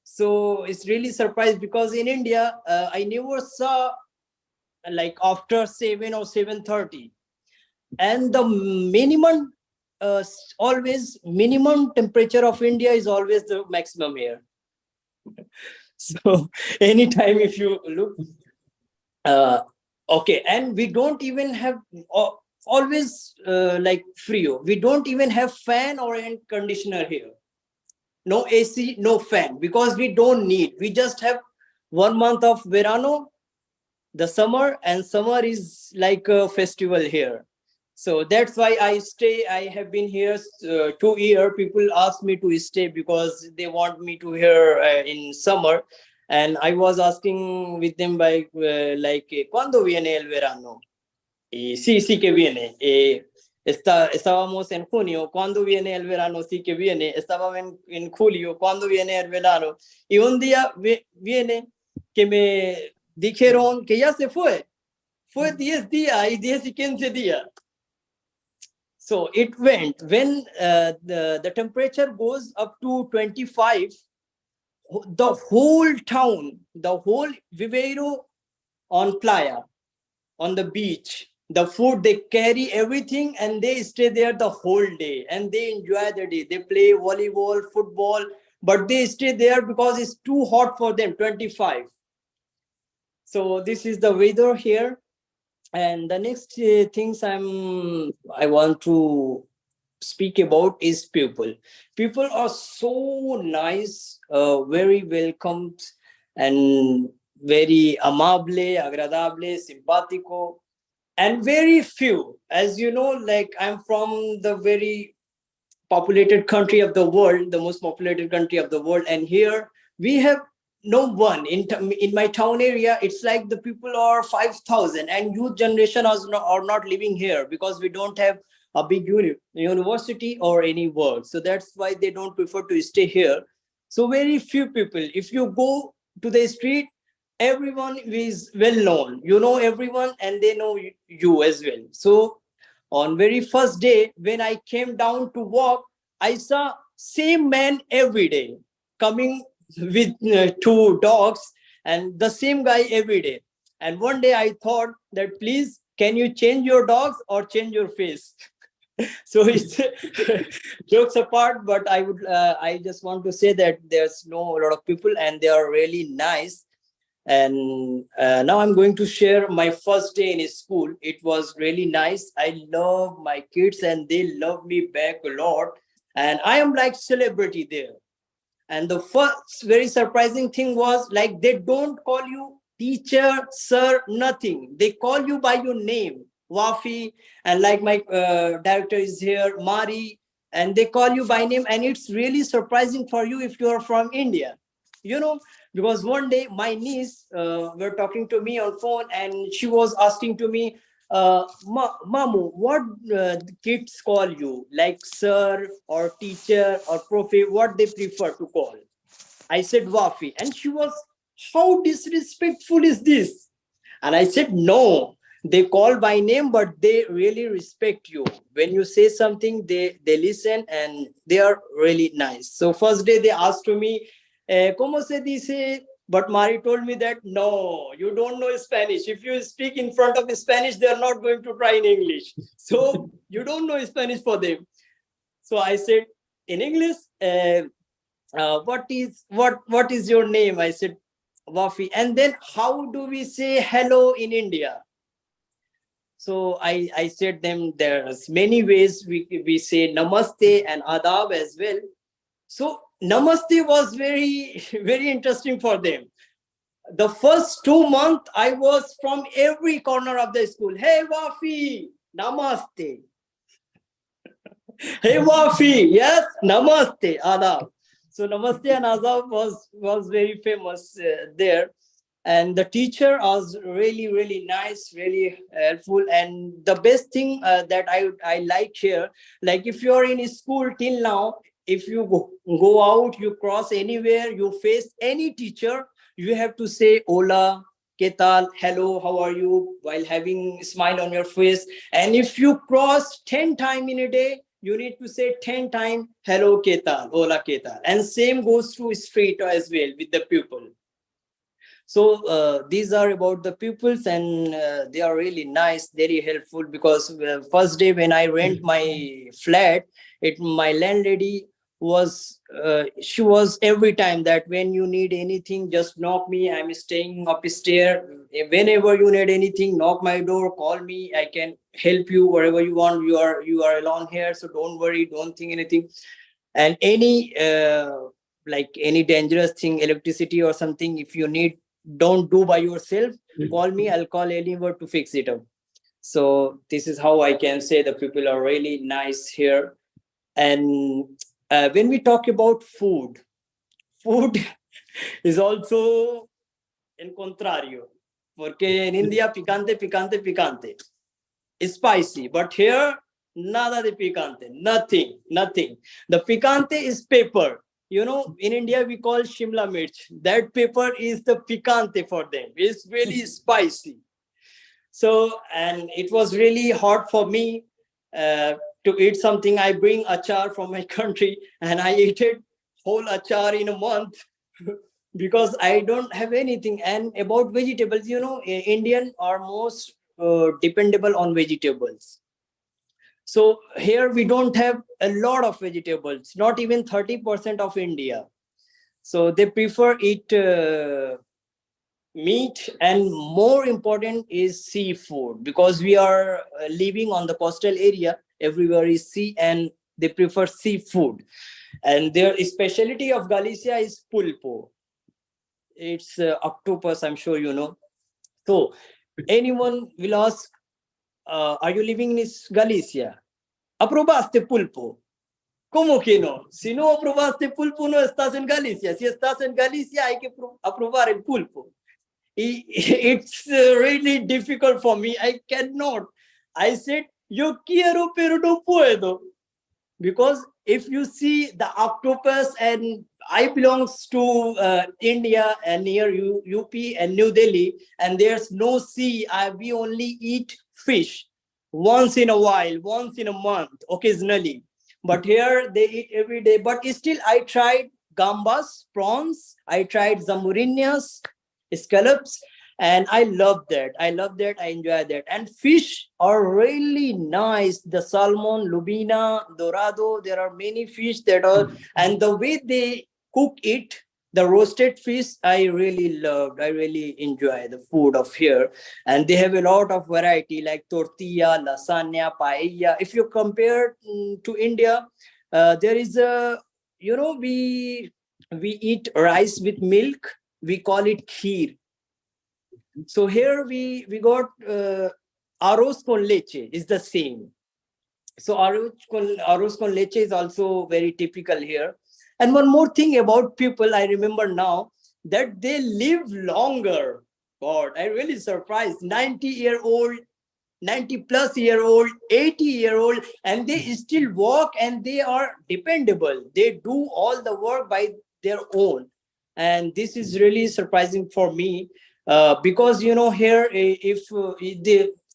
So it's really surprised because in India, I never saw like after 7 or 7:30. And the minimum, always minimum temperature of India is always the maximum here. So anytime if you look, okay, and we don't even have always like frio. We don't even have fan or air conditioner here. No AC, no fan, because we don't need. We just have 1 month of verano, the summer, and summer is like a festival here. So that's why I stay. I have been here 2 years. People ask me to stay because they want me to here in summer. And I was asking with them by like, ¿cuándo viene el verano? Y sí, sí que viene. Estábamos en junio, ¿cuándo viene el verano? Sí que viene. Estábamos en julio, ¿cuándo viene el verano? Y un día viene que me dijeron que ya se fue. Fue 10 días y 10 y 15 días. So it went when the temperature goes up to 25, the whole town, the whole Viveiro on playa, on the beach, the food, they carry everything and they stay there the whole day and they enjoy the day. They play volleyball, football, but they stay there because it's too hot for them, 25. So this is the weather here. And the next things I want to speak about is people. People are so nice, very welcomed, and very amable, agradable, simpático, and very few. As you know, like I'm from the very populated country of the world, the most populated country of the world, and here we have no one in my town area. It's like the people are 5,000 and youth generation are not living here because we don't have a big university or any work. So that's why they don't prefer to stay here. So very few people. If you go to the street, everyone is well known. You know everyone and they know you as well. So on very first day when I came down to walk, I saw same man every day coming with 2 dogs and the same guy every day. And one day I thought that please, can you change your dogs or change your face? So it's jokes apart, but I just want to say that there's a lot of people and they are really nice. And now I'm going to share my first day in school. It was really nice. I love my kids and they love me back a lot. And I am like celebrity there. And the first very surprising thing was like they don't call you teacher, sir, nothing. They call you by your name, Wafi, and like my director is here, Mari, and they call you by name. And it's really surprising for you if you are from India, you know, because one day my niece were talking to me on phone and she was asking to me, Mamu, what kids call you, like sir or teacher or profi, what they prefer to call? I said Wafi, and she was, how disrespectful is this? And I said, no, they call by name, but they really respect you. When you say something, they listen and they are really nice. So first day they asked to me, ¿Cómo se dice? But Mari told me that, no, you don't know Spanish. If you speak in front of Spanish, they are not going to try in English. So you don't know Spanish for them. So I said, in English, what is your name? I said, Wafi. And then how do we say hello in India? So I said them, there's many ways we say namaste and adab as well. So namaste was very, very interesting for them. The first 2 months, I was from every corner of the school. Hey, Wafi, namaste. Hey, Wafi, yes, namaste, adab. So namaste and adab was very famous there. And the teacher was really nice, really helpful. And the best thing that I like here, like if you're in school till now, if you go out, you cross anywhere, you face any teacher, you have to say hola, ¿qué tal? Hello, how are you? While having a smile on your face. And if you cross 10 times in a day, you need to say 10 times hello, ¿qué tal? Hola, ¿qué tal? And same goes to street as well with the pupil. So these are about the pupils, and they are really nice, very helpful, because first day when I rent my flat, my landlady was, she was every time that when you need anything, just knock me, I'm staying upstairs. Whenever you need anything, knock my door, call me, I can help you wherever you want. You are alone here, so don't worry, don't think anything. And any like any dangerous thing, electricity or something, if you need, don't do by yourself, call me, I'll call anyone to fix it up. So this is how I can say the people are really nice here. And when we talk about food is also in contrario, porque in India picante, spicy, but here nada de picante, nothing. The picante is pepper. You know, in India, we call Shimla Mirch. That pepper is the picante for them. It's really spicy. So, and it was really hard for me to eat something. I bring achar from my country and I ate it whole achar in a month because I don't have anything. And about vegetables, you know, Indian are most dependable on vegetables. So here we don't have a lot of vegetables, not even 30% of India. So they prefer eat meat, and more important is seafood, because we are living on the coastal area, everywhere is sea, and they prefer seafood. And their specialty of Galicia is pulpo. It's octopus, I'm sure you know. So anyone will ask, are you living in Galicia? ¿Aprobaste pulpo? ¿Cómo que no? Si no aprobaste pulpo, no estás en Galicia. Si estás en Galicia, hay que aprobar el pulpo. It's really difficult for me. I cannot. I said, yo quiero, pero no puedo. Because if you see the octopus, and I belongs to India and near UP and New Delhi, and there's no sea. We only eat fish once in a while, once in a month, occasionally. But here they eat every day. But still, I tried gambas, prawns. I tried zamurinas, scallops, and I love that. I enjoy that. And fish are really nice. The salmon, lubina, dorado. There are many fish that are, and the way they cook it, the roasted fish, I really loved. I really enjoy the food of here. And they have a lot of variety like tortilla, lasagna, paella. If you compare to India, there is a, you know, we eat rice with milk. We call it kheer. So here we got arroz con leche is the same. So arroz con leche is also very typical here. And one more thing about people, I remember now that they live longer. God, I'm really surprised. 90-year-old, 90-plus-year-old, 80-year-old, and they still walk, and they are dependable. They do all the work by their own. And this is really surprising for me because, you know, here, if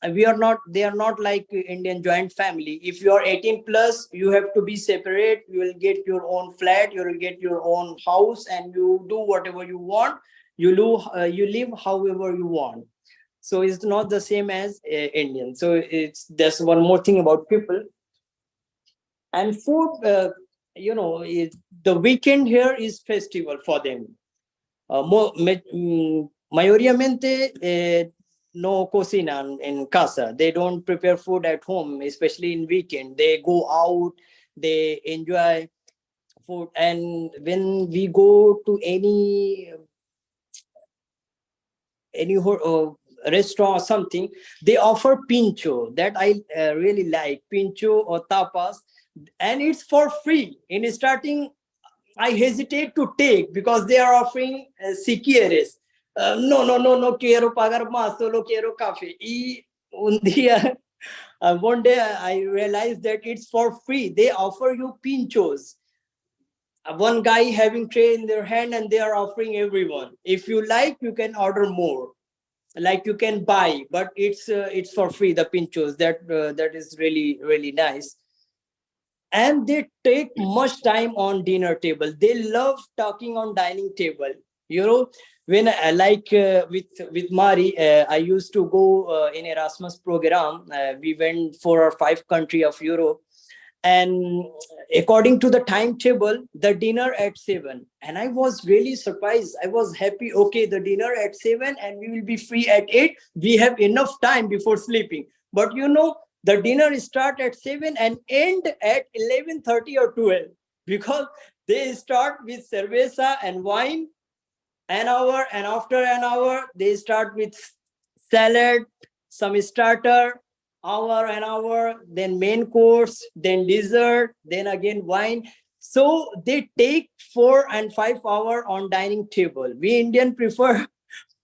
they are not like Indian joint family. If you are 18 plus, you have to be separate. You will get your own flat, you will get your own house, and you do whatever you want. You live however you want. So it's not the same as Indian. So there's one more thing about people. And food, you know, the weekend here is festival for them. Mayormente, no cocinan en casa. They don't prepare food at home, especially in weekend. They go out, they enjoy food. And when we go to any any restaurant or something, they offer pincho that I really like, pincho or tapas, and it's for free. In starting, I hesitate to take because they are offering si quieres. No quiero pagar más, solo quiero café. Y un día, one day I realized that it's for free. They offer you pinchos. One guy having tray in their hand and they are offering everyone. If you like, you can order more. Like you can buy, but it's for free, the pinchos. That is really, really nice. And they take much time on dinner table. They love talking on dining table. You know, when I with Mari, I used to go in Erasmus program. We went 4 or 5 countries of Europe, and according to the timetable, the dinner at 7. And I was really surprised. I was happy. Okay, the dinner at 7, and we will be free at 8. We have enough time before sleeping. But you know, the dinner start at 7 and end at 11:30 or 12, because they start with cerveza and wine an hour, and after an hour they start with salad, some starter, an hour, then main course, then dessert, then again wine. So they take 4 and 5 hours on dining table. We Indian prefer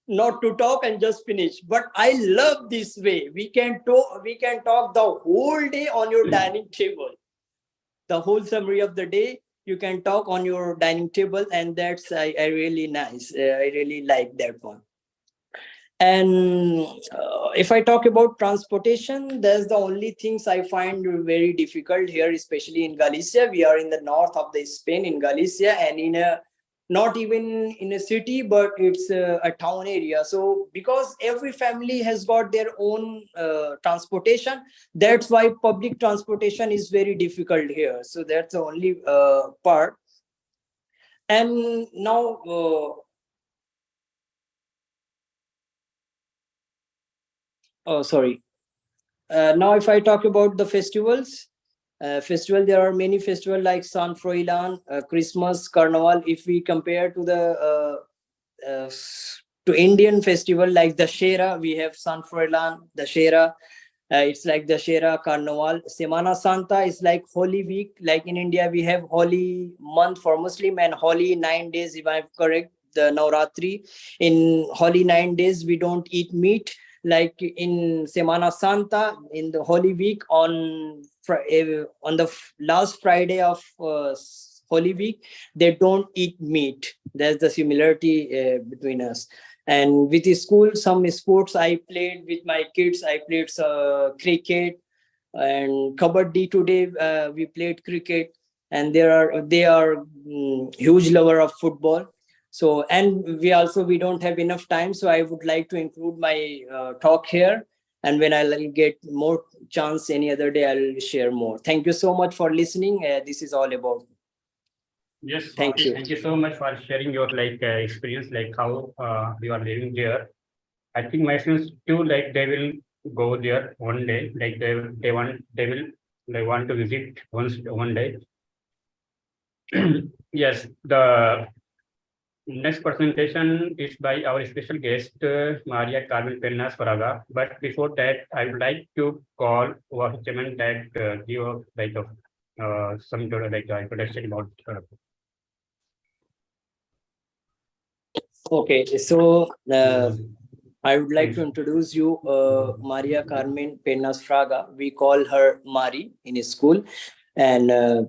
not to talk and just finish, but I love this way. We can talk the whole day on your dining table. The whole summary of the day you can talk on your dining table, and that's I really nice. I really like that one. And if I talk about transportation, that's the only things I find very difficult here, especially in Galicia. We are in the north of the Spain, in Galicia, and in a not even in a city, but it's a town area. So because every family has got their own transportation, that's why public transportation is very difficult here. So that's the only part. And now now if I talk about the festivals, there are many festivals like San Froilan, Christmas, Carnival. If we compare to the to Indian festival like Dashera, we have San Froilan, Dashera. It's like Dashera, Carnival. Semana Santa is like Holy Week. Like in India, we have Holy month for Muslim and Holy 9 days, if I'm correct, the Navratri. In Holy 9 days, we don't eat meat. Like in Semana Santa, in the Holy Week, on the last Friday of Holy Week, they don't eat meat. That's the similarity between us. And with the school, some sports I played with my kids. I played cricket and kabaddi. Today we played cricket, and they are huge lover of football. So, and we don't have enough time. So I would like to include my talk here. And when I'll get more chance any other day, I'll share more. Thank you so much for listening. This is all about. Yes, thank you. Thank you so much for sharing your experience, like how you are living there. I think my students too, like they will go there one day, like they want to visit one day. Yes, the next presentation is by our special guest, Maria Carmen Penas Fraga. But before that, I would like to call our chairman that give some introduction about her. Okay, so I would like to introduce you Maria Carmen Penas Fraga. We call her Mari in school, and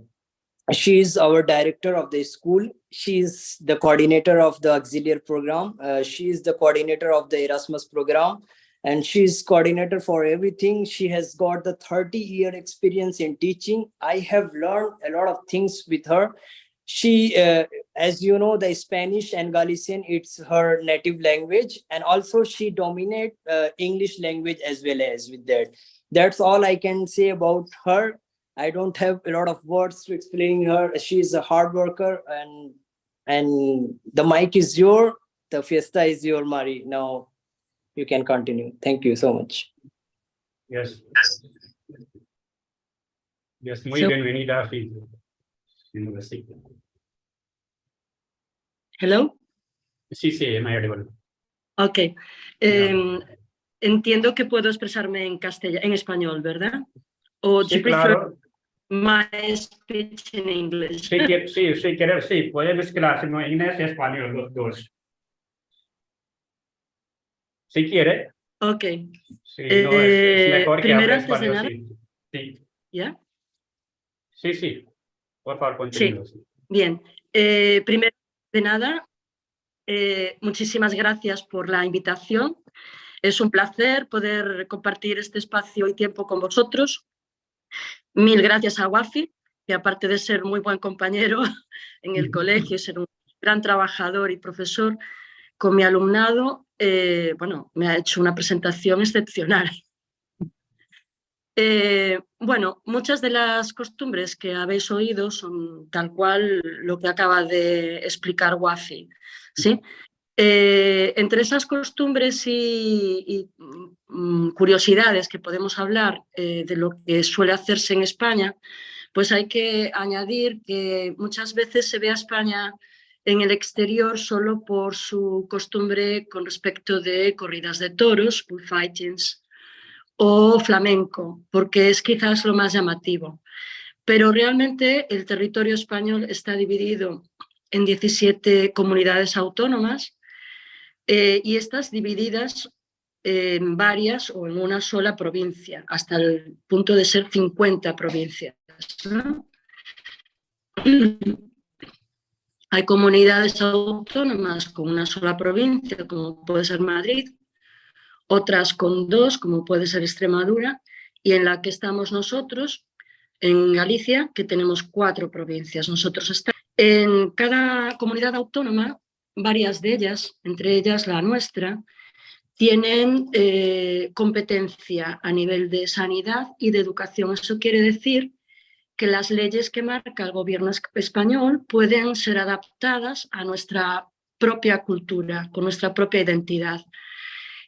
she is our director of the school. She is the coordinator of the auxiliary program. She is the coordinator of the Erasmus program, and she is coordinator for everything. She has got the 30-year experience in teaching. I have learned a lot of things with her. She, as you know, the Spanish and Galician, it's her native language, and also she dominates English language as well as with that. That's all I can say about her. I don't have a lot of words to explain her. She is a hard worker, and the mic is your, the fiesta is your, Mari. Now you can continue. Thank you so much. Yes. Yes, muy bienvenida. Hello? Sí, am I audible? Ok. Entiendo que puedo expresarme en español, ¿verdad? ¿O sí, claro. My speech in English? Sí, quieres, sí, puedes mezclar inglés y español, los dos. Si quiere. Ok. Sí, no, es mejor que hable Antes de español, nada. sí. ¿Ya? Sí. Por favor, continúe. Sí. Bien. Primero de nada, muchísimas gracias por la invitación. Es un placer poder compartir este espacio y tiempo con vosotros. Mil gracias a Wafi, que aparte de ser muy buen compañero en el colegio, ser un gran trabajador y profesor, con mi alumnado, bueno, me ha hecho una presentación excepcional. Bueno, muchas de las costumbres que habéis oído son tal cual lo que acaba de explicar Wafi, ¿sí? Entre esas costumbres y curiosidades que podemos hablar de lo que suele hacerse en España, pues hay que añadir que muchas veces se ve a España en el exterior solo por su costumbre con respecto de corridas de toros, bullfightings, o flamenco, porque es quizás lo más llamativo. Pero realmente el territorio español está dividido en 17 comunidades autónomas y estas divididas en varias o en una sola provincia, hasta el punto de ser 50 provincias, ¿no? Hay comunidades autónomas con una sola provincia, como puede ser Madrid, otras con dos, como puede ser Extremadura, y en la que estamos nosotros, en Galicia, que tenemos 4 provincias. Nosotros estamos en cada comunidad autónoma, varias de ellas, entre ellas la nuestra, tienen competencia a nivel de sanidad y de educación. Eso quiere decir que las leyes que marca el gobierno español pueden ser adaptadas a nuestra propia cultura, con nuestra propia identidad.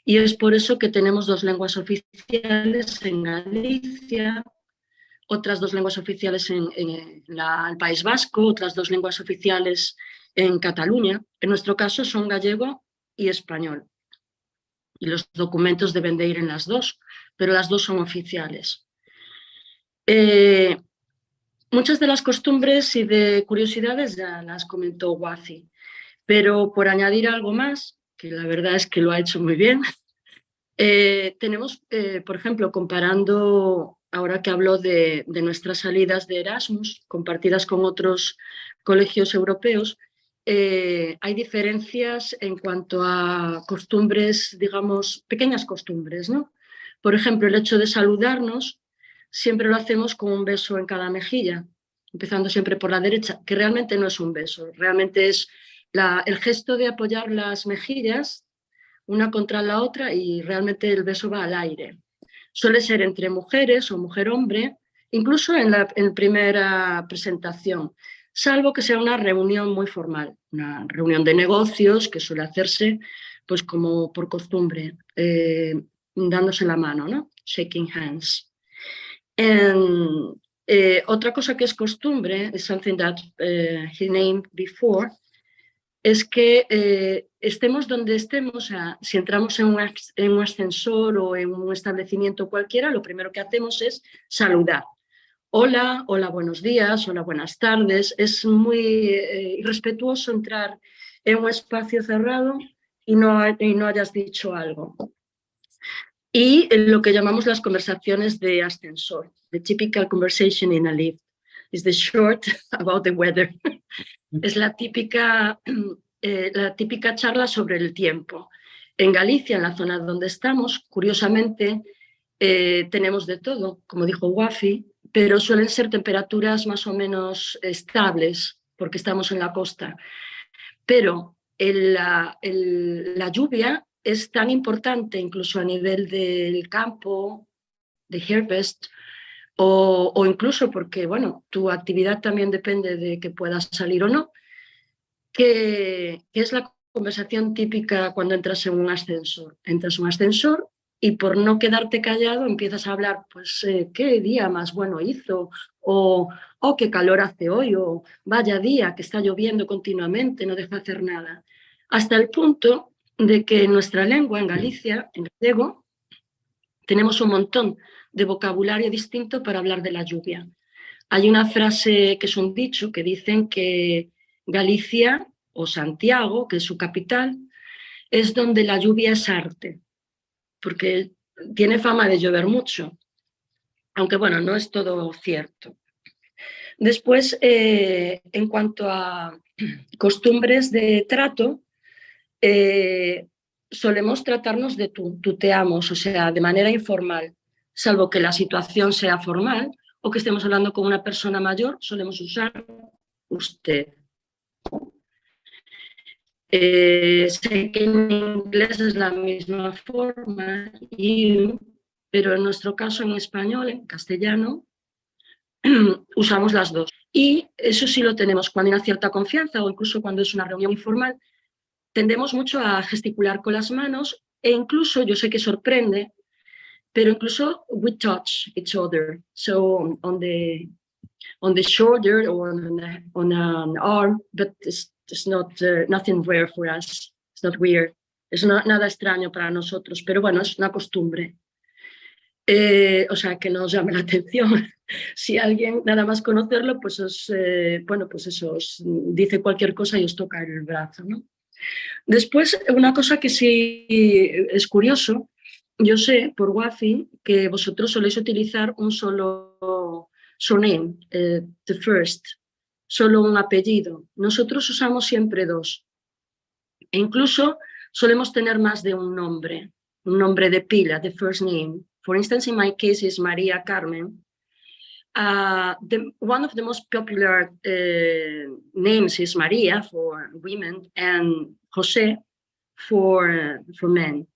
Y es por eso que tenemos 2 lenguas oficiales en Galicia, otras 2 lenguas oficiales en el País Vasco, otras 2 lenguas oficiales en Cataluña. En nuestro caso son gallego y español. Y los documentos deben de ir en las 2, pero las 2 son oficiales. Muchas de las costumbres y de curiosidades ya las comentó Wafi, pero por añadir algo más, que la verdad es que lo ha hecho muy bien, tenemos, por ejemplo, comparando, ahora que hablo de nuestras salidas de Erasmus, compartidas con otros colegios europeos, hay diferencias en cuanto a costumbres, digamos, pequeñas costumbres, ¿no? Por ejemplo, el hecho de saludarnos, siempre lo hacemos con un beso en cada mejilla, empezando siempre por la derecha, que realmente no es un beso, realmente es el gesto de apoyar las mejillas una contra la otra y realmente el beso va al aire. Suele ser entre mujeres o mujer-hombre, incluso en la primera presentación, salvo que sea una reunión muy formal, una reunión de negocios que suele hacerse pues como por costumbre, dándose la mano, ¿no? Shaking hands. Otra cosa que es costumbre, is something that he named before, es que estemos donde estemos, o sea, si entramos en un ascensor o en un establecimiento cualquiera, lo primero que hacemos es saludar. Hola, hola, buenos días, hola, buenas tardes. Es muy irrespetuoso entrar en un espacio cerrado y no hayas dicho algo. Y lo que llamamos las conversaciones de ascensor, the typical conversation in a lift, is the short about the weather. Es la típica charla sobre el tiempo. En Galicia, en la zona donde estamos, curiosamente, tenemos de todo, como dijo Wafi, pero suelen ser temperaturas más o menos estables, porque estamos en la costa. Pero la lluvia es tan importante, incluso a nivel del campo, de harvest, o incluso porque, bueno, tu actividad también depende de que puedas salir o no, que es la conversación típica cuando entras en un ascensor. Entras en un ascensor y por no quedarte callado empiezas a hablar, pues, qué día más bueno hizo, o qué calor hace hoy, o vaya día que está lloviendo continuamente, no deja hacer nada. Hasta el punto de que en nuestra lengua, en Galicia, en gallego, tenemos un montón de vocabulario distinto para hablar de la lluvia. Hay una frase que es un dicho que dicen que Galicia o Santiago, que es su capital, es donde la lluvia es arte, porque tiene fama de llover mucho, aunque bueno, no es todo cierto. Después, en cuanto a costumbres de trato, solemos tratarnos de tú, tuteamos, o sea, de manera informal, salvo que la situación sea formal o que estemos hablando con una persona mayor, solemos usar usted. Sé que en inglés es la misma forma, you, pero en nuestro caso en español, en castellano, usamos las dos. Y eso sí lo tenemos cuando hay una cierta confianza o incluso cuando es una reunión informal, tendemos mucho a gesticular con las manos e incluso, yo sé que sorprende, pero incluso we touch each other. So on the shoulder or on an arm, but it's not nothing rare for us. It's not weird. Es nada extraño para nosotros, pero bueno, es una costumbre. O sea, que nos llame la atención. Si alguien, nada más conocerlo, pues bueno, pues eso, os dice cualquier cosa y os toca el brazo, ¿no? Después, una cosa que sí es curioso, yo sé por Wafi que vosotros soléis utilizar un solo surname, the first, solo un apellido. Nosotros usamos siempre dos. E incluso solemos tener más de un nombre de pila, the first name. For instance, in my case is María Carmen. One of the most popular names is María for women and José for men.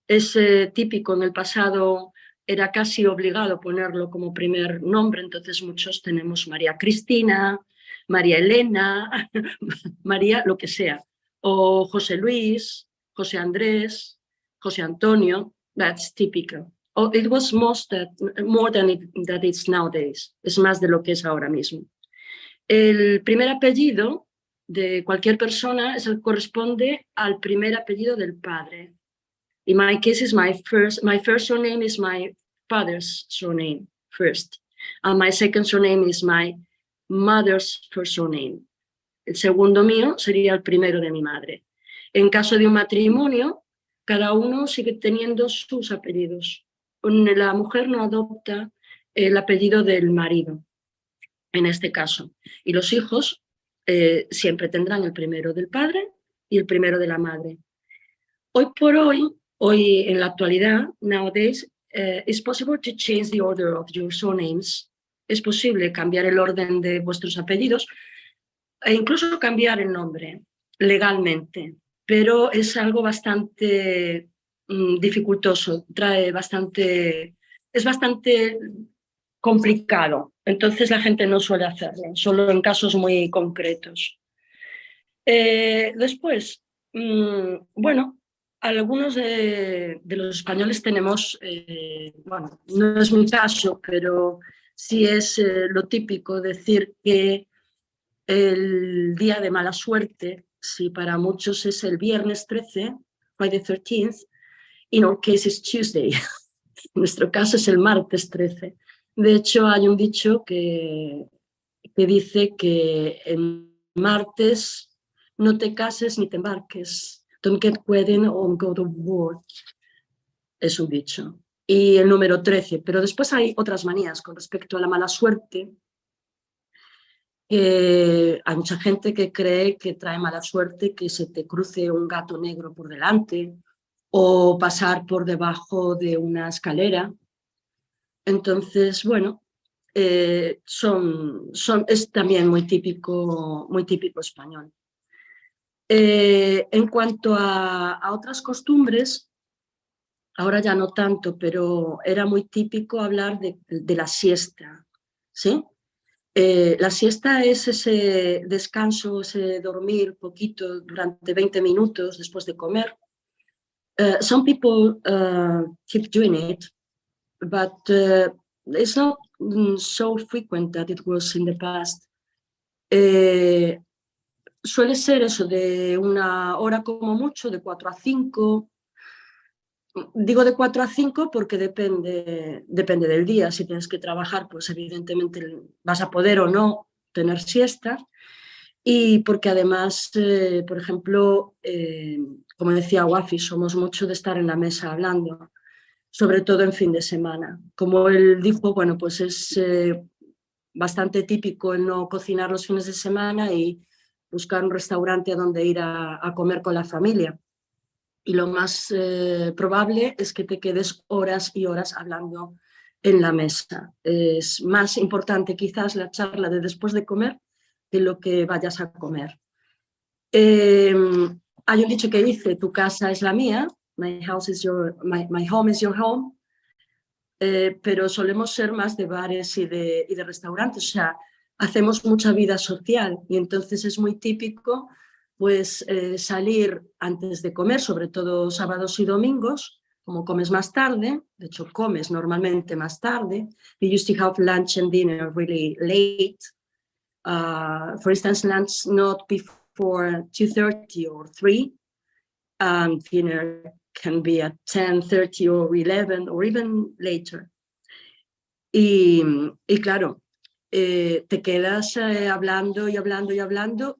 Es típico, en el pasado era casi obligado ponerlo como primer nombre, entonces muchos tenemos María Cristina, María Elena, María lo que sea, o José Luis, José Andrés, José Antonio, that's typical. Oh, it was more than that it's nowadays. Es más de lo que es ahora mismo. El primer apellido de cualquier persona corresponde al primer apellido del padre. In my case, my first surname is my father's surname first, and my second surname is my mother's first surname. El segundo mío sería el primero de mi madre. En caso de un matrimonio, cada uno sigue teniendo sus apellidos. La mujer no adopta el apellido del marido, en este caso. Y los hijos siempre tendrán el primero del padre y el primero de la madre. Hoy por hoy en la actualidad, nowadays, it's possible to change the order of your surnames. Es posible cambiar el orden de vuestros apellidos e incluso cambiar el nombre legalmente, pero es algo bastante dificultoso, es bastante complicado, entonces la gente no suele hacerlo, solo en casos muy concretos. Después, bueno, algunos de los españoles tenemos, bueno, no es mi caso, pero sí es lo típico decir que el día de mala suerte, si para muchos es el viernes 13, Friday 13th, in our case is Tuesday. En nuestro caso es el martes 13. De hecho, hay un dicho que dice que el martes no te cases ni te embarques. Don't get wedding or go to war. Es un dicho. Y el número 13. Pero después hay otras manías con respecto a la mala suerte. Hay mucha gente que cree que trae mala suerte que se te cruce un gato negro por delante o pasar por debajo de una escalera. Entonces, bueno, es también muy típico español. En cuanto a otras costumbres, ahora ya no tanto, pero era muy típico hablar de la siesta, ¿sí? La siesta es ese descanso, ese dormir poquito durante 20 minutos después de comer. Some people keep doing it, but it's not so frequent that it was in the past. suele ser eso, de 1 hora como mucho, de 4 a 5. Digo de 4 a 5 porque depende del día. Si tienes que trabajar, pues evidentemente vas a poder o no tener siestas. Y porque además, por ejemplo, como decía Wafi, somos mucho de estar en la mesa hablando, sobre todo en fin de semana. Como él dijo, bueno, pues es bastante típico el no cocinar los fines de semana y buscar un restaurante a donde ir a comer con la familia. Y lo más probable es que te quedes horas y horas hablando en la mesa. Es más importante quizás la charla de después de comer que lo que vayas a comer. Hay un dicho que dice, tu casa es la mía, my home is your home, pero solemos ser más de bares y de restaurantes, o sea, hacemos mucha vida social y entonces es muy típico pues salir antes de comer, sobre todo sábados y domingos, como comes más tarde, de hecho comes normalmente más tarde, we used to have lunch and dinner really late. For instance, lunch not before 2:30 or 3, and dinner can be at 10:30 or 11 or even later. Y claro, te quedas hablando y hablando y hablando,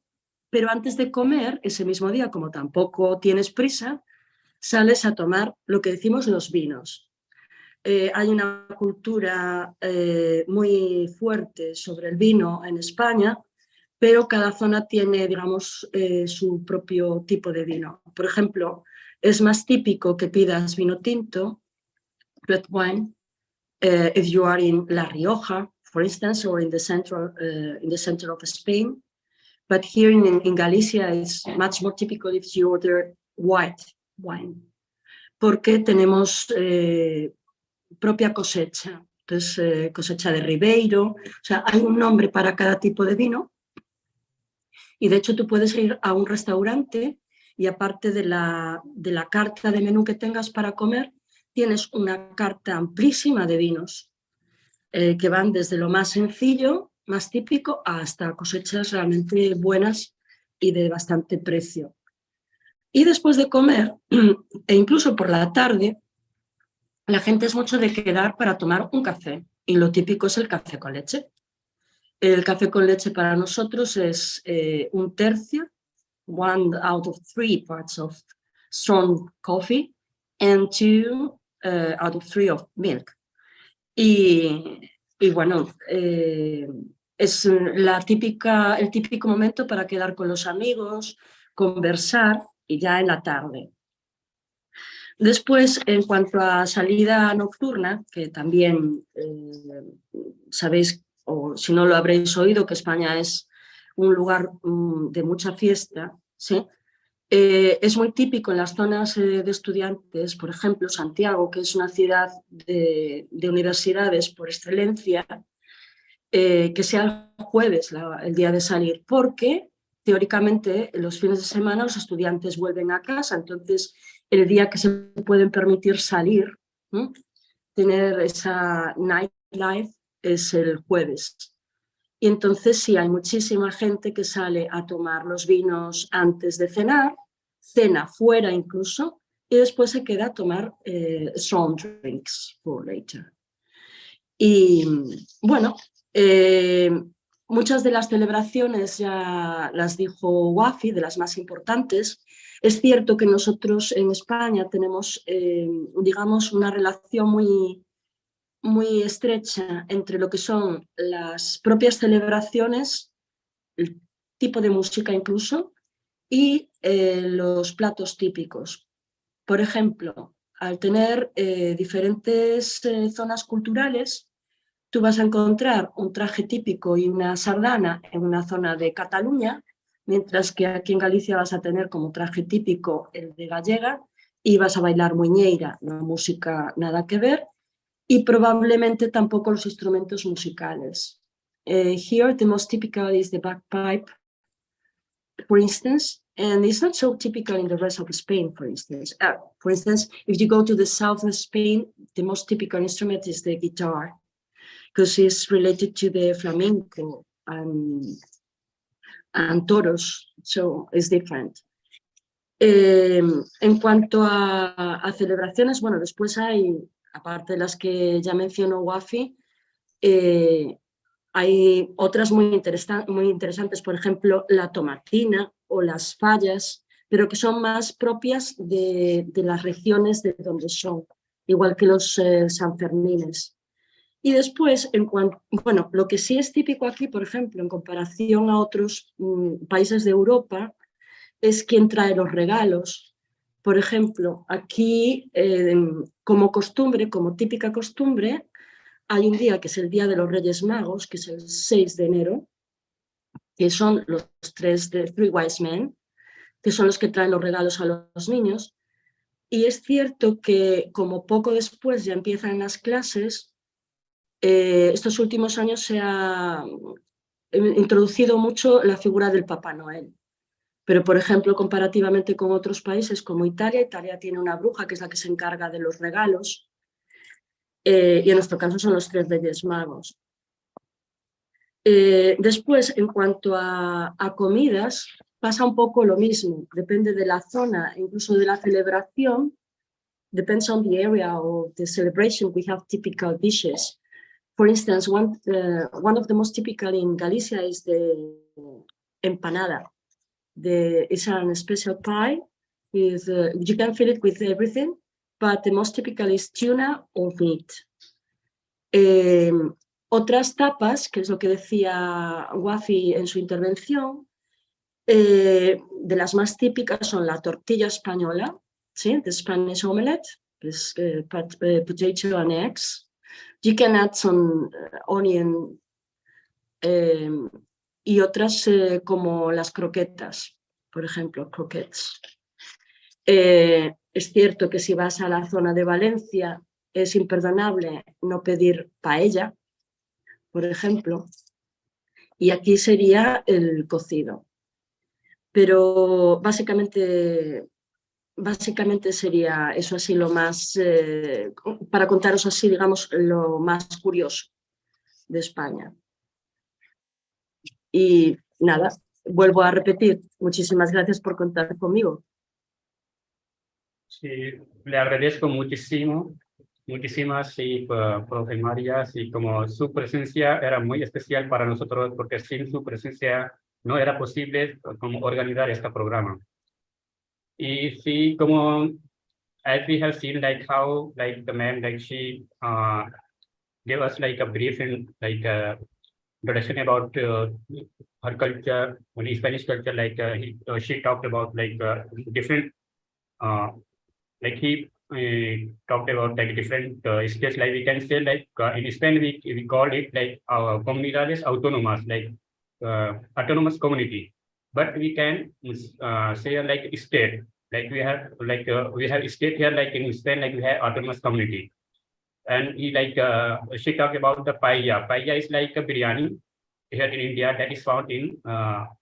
pero antes de comer, ese mismo día, como tampoco tienes prisa, sales a tomar lo que decimos los vinos. Hay una cultura muy fuerte sobre el vino en España, pero cada zona tiene, digamos, su propio tipo de vino. Por ejemplo, es más típico que pidas vino tinto, red wine, if you are in La Rioja, for instance, or in the center of Spain. But here in Galicia, it's much more typical if you order white wine, porque tenemos propia cosecha, entonces cosecha de Ribeiro, o sea, hay un nombre para cada tipo de vino y de hecho tú puedes ir a un restaurante y aparte de la carta de menú que tengas para comer, tienes una carta amplísima de vinos que van desde lo más sencillo, más típico, hasta cosechas realmente buenas y de bastante precio. Y después de comer, e incluso por la tarde, la gente es mucho de quedar para tomar un café y lo típico es el café con leche. El café con leche para nosotros es 1/3, 1 out of 3 parts of strong coffee and 2 out of 3 of milk. Y bueno, es el típico momento para quedar con los amigos, conversar y ya en la tarde. Después, en cuanto a salida nocturna, que también sabéis, o si no lo habréis oído, que España es un lugar de mucha fiesta, ¿sí? Es muy típico en las zonas de estudiantes, por ejemplo, Santiago, que es una ciudad de universidades por excelencia, que sea el jueves el día de salir, porque teóricamente los fines de semana los estudiantes vuelven a casa, entonces el día que se pueden permitir salir, tener esa nightlife, es el jueves. Y entonces sí, hay muchísima gente que sale a tomar los vinos antes de cenar, cena fuera incluso, y después se queda a tomar strong drinks for later. Y bueno, muchas de las celebraciones ya las dijo Wafi, de las más importantes. Es cierto que nosotros en España tenemos, digamos, una relación muy estrecha entre lo que son las propias celebraciones, el tipo de música incluso, y los platos típicos. Por ejemplo, al tener diferentes zonas culturales, tú vas a encontrar un traje típico y una sardana en una zona de Cataluña, mientras que aquí en Galicia vas a tener como traje típico el de gallega y vas a bailar muñeira, la música nada que ver, y probablemente tampoco los instrumentos musicales. Here the most typical is the bagpipe, for instance, and it's not so typical in the rest of Spain, for instance. For instance, if you go to the south of Spain, the most typical instrument is the guitar, because it's related to the flamenco and and toros, so it's different. En cuanto a celebraciones, bueno, después hay, aparte de las que ya mencionó Wafi, hay otras muy interesantes, por ejemplo, la tomatina o las fallas, pero que son más propias de las regiones de donde son, igual que los sanfermines. Y después, bueno, lo que sí es típico aquí, por ejemplo, en comparación a otros países de Europa, es quien trae los regalos. Por ejemplo, aquí, como costumbre, como típica costumbre, hay un día que es el Día de los Reyes Magos, que es el 6 de enero, que son los Three Wise Men, que son los que traen los regalos a los niños. Y es cierto que como poco después ya empiezan las clases, estos últimos años se ha introducido mucho la figura del Papá Noel. Pero, por ejemplo, comparativamente con otros países como Italia tiene una bruja que es la que se encarga de los regalos, y en nuestro caso son los 3 Reyes Magos. Después, en cuanto a comidas, pasa un poco lo mismo, depende de la zona, incluso de la celebración, depends on the area of the celebration, we have typical dishes. For instance, one of the most typical in Galicia is the empanada. It's a special pie, with, you can fill it with everything, but the most typical is tuna or meat. Otras tapas, que es lo que decía Wafi en su intervención, de las más típicas son la tortilla española, ¿sí? The Spanish omelette, que es potato and eggs. You can add some onion, y otras como las croquetas, por ejemplo, croquettes. Es cierto que si vas a la zona de Valencia es imperdonable no pedir paella, por ejemplo, y aquí sería el cocido. Pero básicamente sería eso así lo más, para contaros así, digamos, lo más curioso de España. Y nada, vuelvo a repetir, muchísimas gracias por contar conmigo. Sí, le agradezco muchísimo, muchísimas, sí, profe María, sí, como su presencia era muy especial para nosotros, porque sin su presencia no era posible como organizar este programa. Y sí, como as we have seen, like how, like the ma'am, like she gave us like a brief and like introduction about her culture, Spanish culture. Like she talked about like different, like he talked about like different states. Like we can say like in Spain we call it like comunidades autónomas, like autonomous community. But we can say like state. Like we have state here, like in Spain, like we have autonomous community. And he like she talked about the paella. Paella is like a biryani here in India that is found in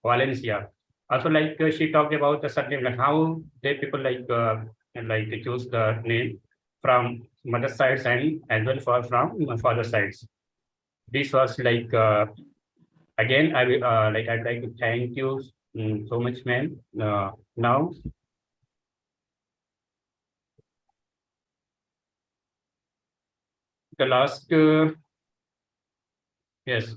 Valencia. Also, like she talked about the certain like how they people like choose the name from mother sides and as well from father sides. This was like again I will I'd like to thank you so much, ma'am. Now. The last, yes.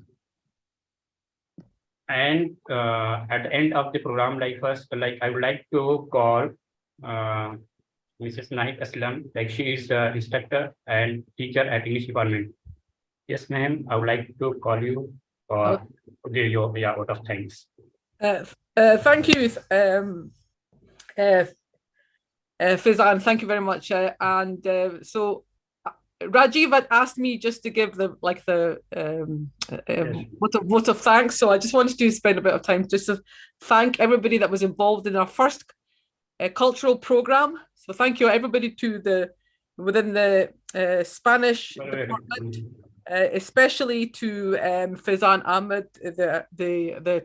And at the end of the program, like first, like I would like to call Mrs. Nahid Aslam, like she is the instructor and teacher at English department. Yes, ma'am, I would like to call you or give you a vote of thanks. Thank you, Fizan, thank you very much. So Rajiv had asked me just to give the vote of thanks. So I just wanted to spend a bit of time just to thank everybody that was involved in our first cultural program. So thank you everybody within the Spanish department, especially to Fizan Ahmed, the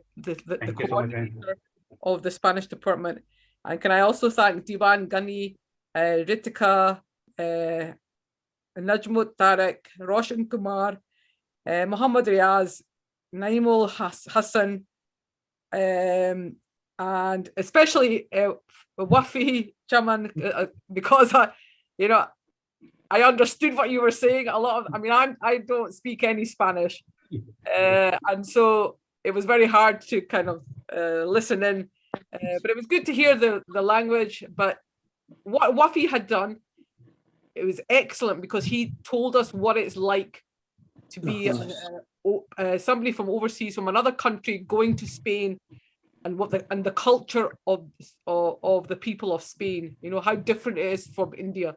coordinator of the Spanish department. And can I also thank Divan Ghani, Ritika, Najmut Tariq, Roshan Kumar, Muhammad Riaz, Naimul Hassan, and especially Wafi Chaman, because I understood what you were saying. I don't speak any Spanish, and so it was very hard to kind of listen in, but it was good to hear the language. But what Wafi had done, it was excellent, because he told us what it's like to be somebody from overseas, from another country, going to Spain, and the culture of the people of Spain. How different it is from India.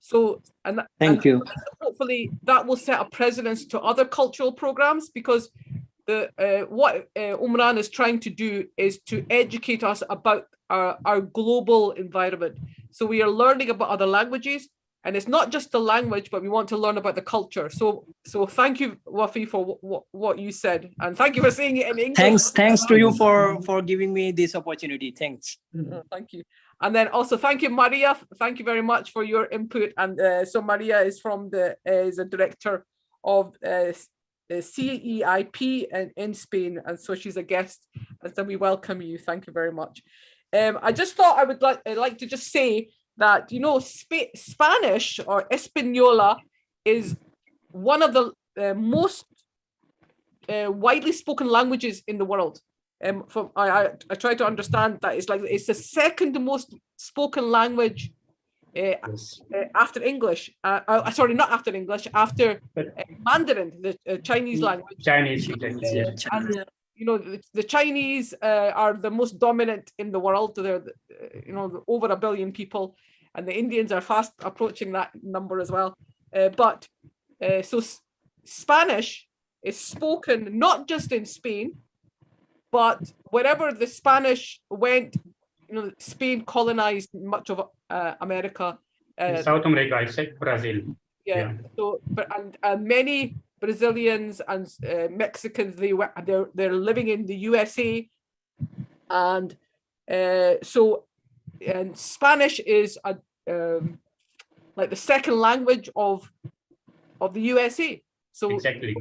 So, Thank you. Hopefully that will set a precedence to other cultural programs, because what Umran is trying to do is to educate us about our global environment. So we are learning about other languages, and it's not just the language, but we want to learn about the culture. So thank you, Wafi, for what you said, and thank you for saying it in English. Thanks to you for giving me this opportunity. Thanks. Thank you. And then also thank you, Maria. Thank you very much for your input. And so Maria is is a director of CEIP in Spain, and so she's a guest, and so we welcome you. Thank you very much. I just thought I would like to just say that Spanish, or Española, is one of the most widely spoken languages in the world. I try to understand that it's the second most spoken language after English. Sorry, not after English, after Mandarin, the Chinese language. Chinese. And, the Chinese are the most dominant in the world. They're, over 1 billion people, and the Indians are fast approaching that number as well. So Spanish is spoken not just in Spain, but wherever the Spanish went, Spain colonized much of America. South America, except Brazil. Yeah. So, and many Brazilians and Mexicans, they're living in the USA, and Spanish is like the second language of the USA. So exactly.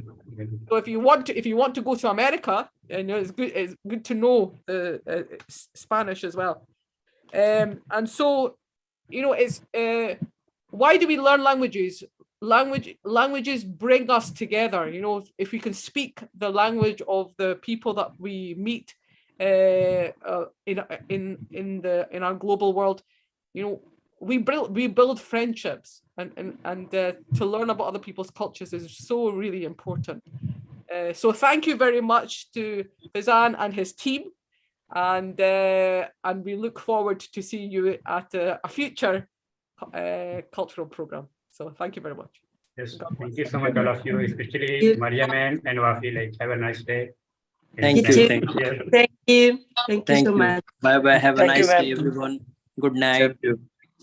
So if you want to go to America, it's good to know the Spanish as well. And so it's why do we learn languages? Languages bring us together. If we can speak the language of the people that we meet in our global world, we build friendships, and to learn about other people's cultures is so really important. So thank you very much to Faizan and his team, and we look forward to seeing you at a future cultural program. So thank you very much. Yes, thank you so much, all of you, especially Maria and Wafi. Have a nice day. Thank you so much. Bye bye. Have a nice day, everyone. Good night.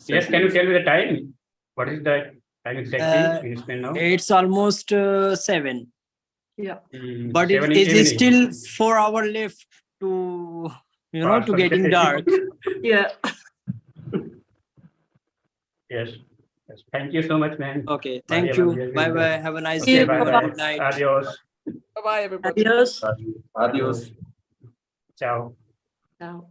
Yes, can you tell me the time? What is the time exactly in Spain now? It's almost 7. Yeah. But it is still 4 hours left to to getting dark. Yeah. Yes. Thank you so much, man. Okay. Thank you. Bye bye. Have a nice day. Bye bye. Good night. Adios. Bye bye, everybody. Adios. Adios. Ciao. Ciao.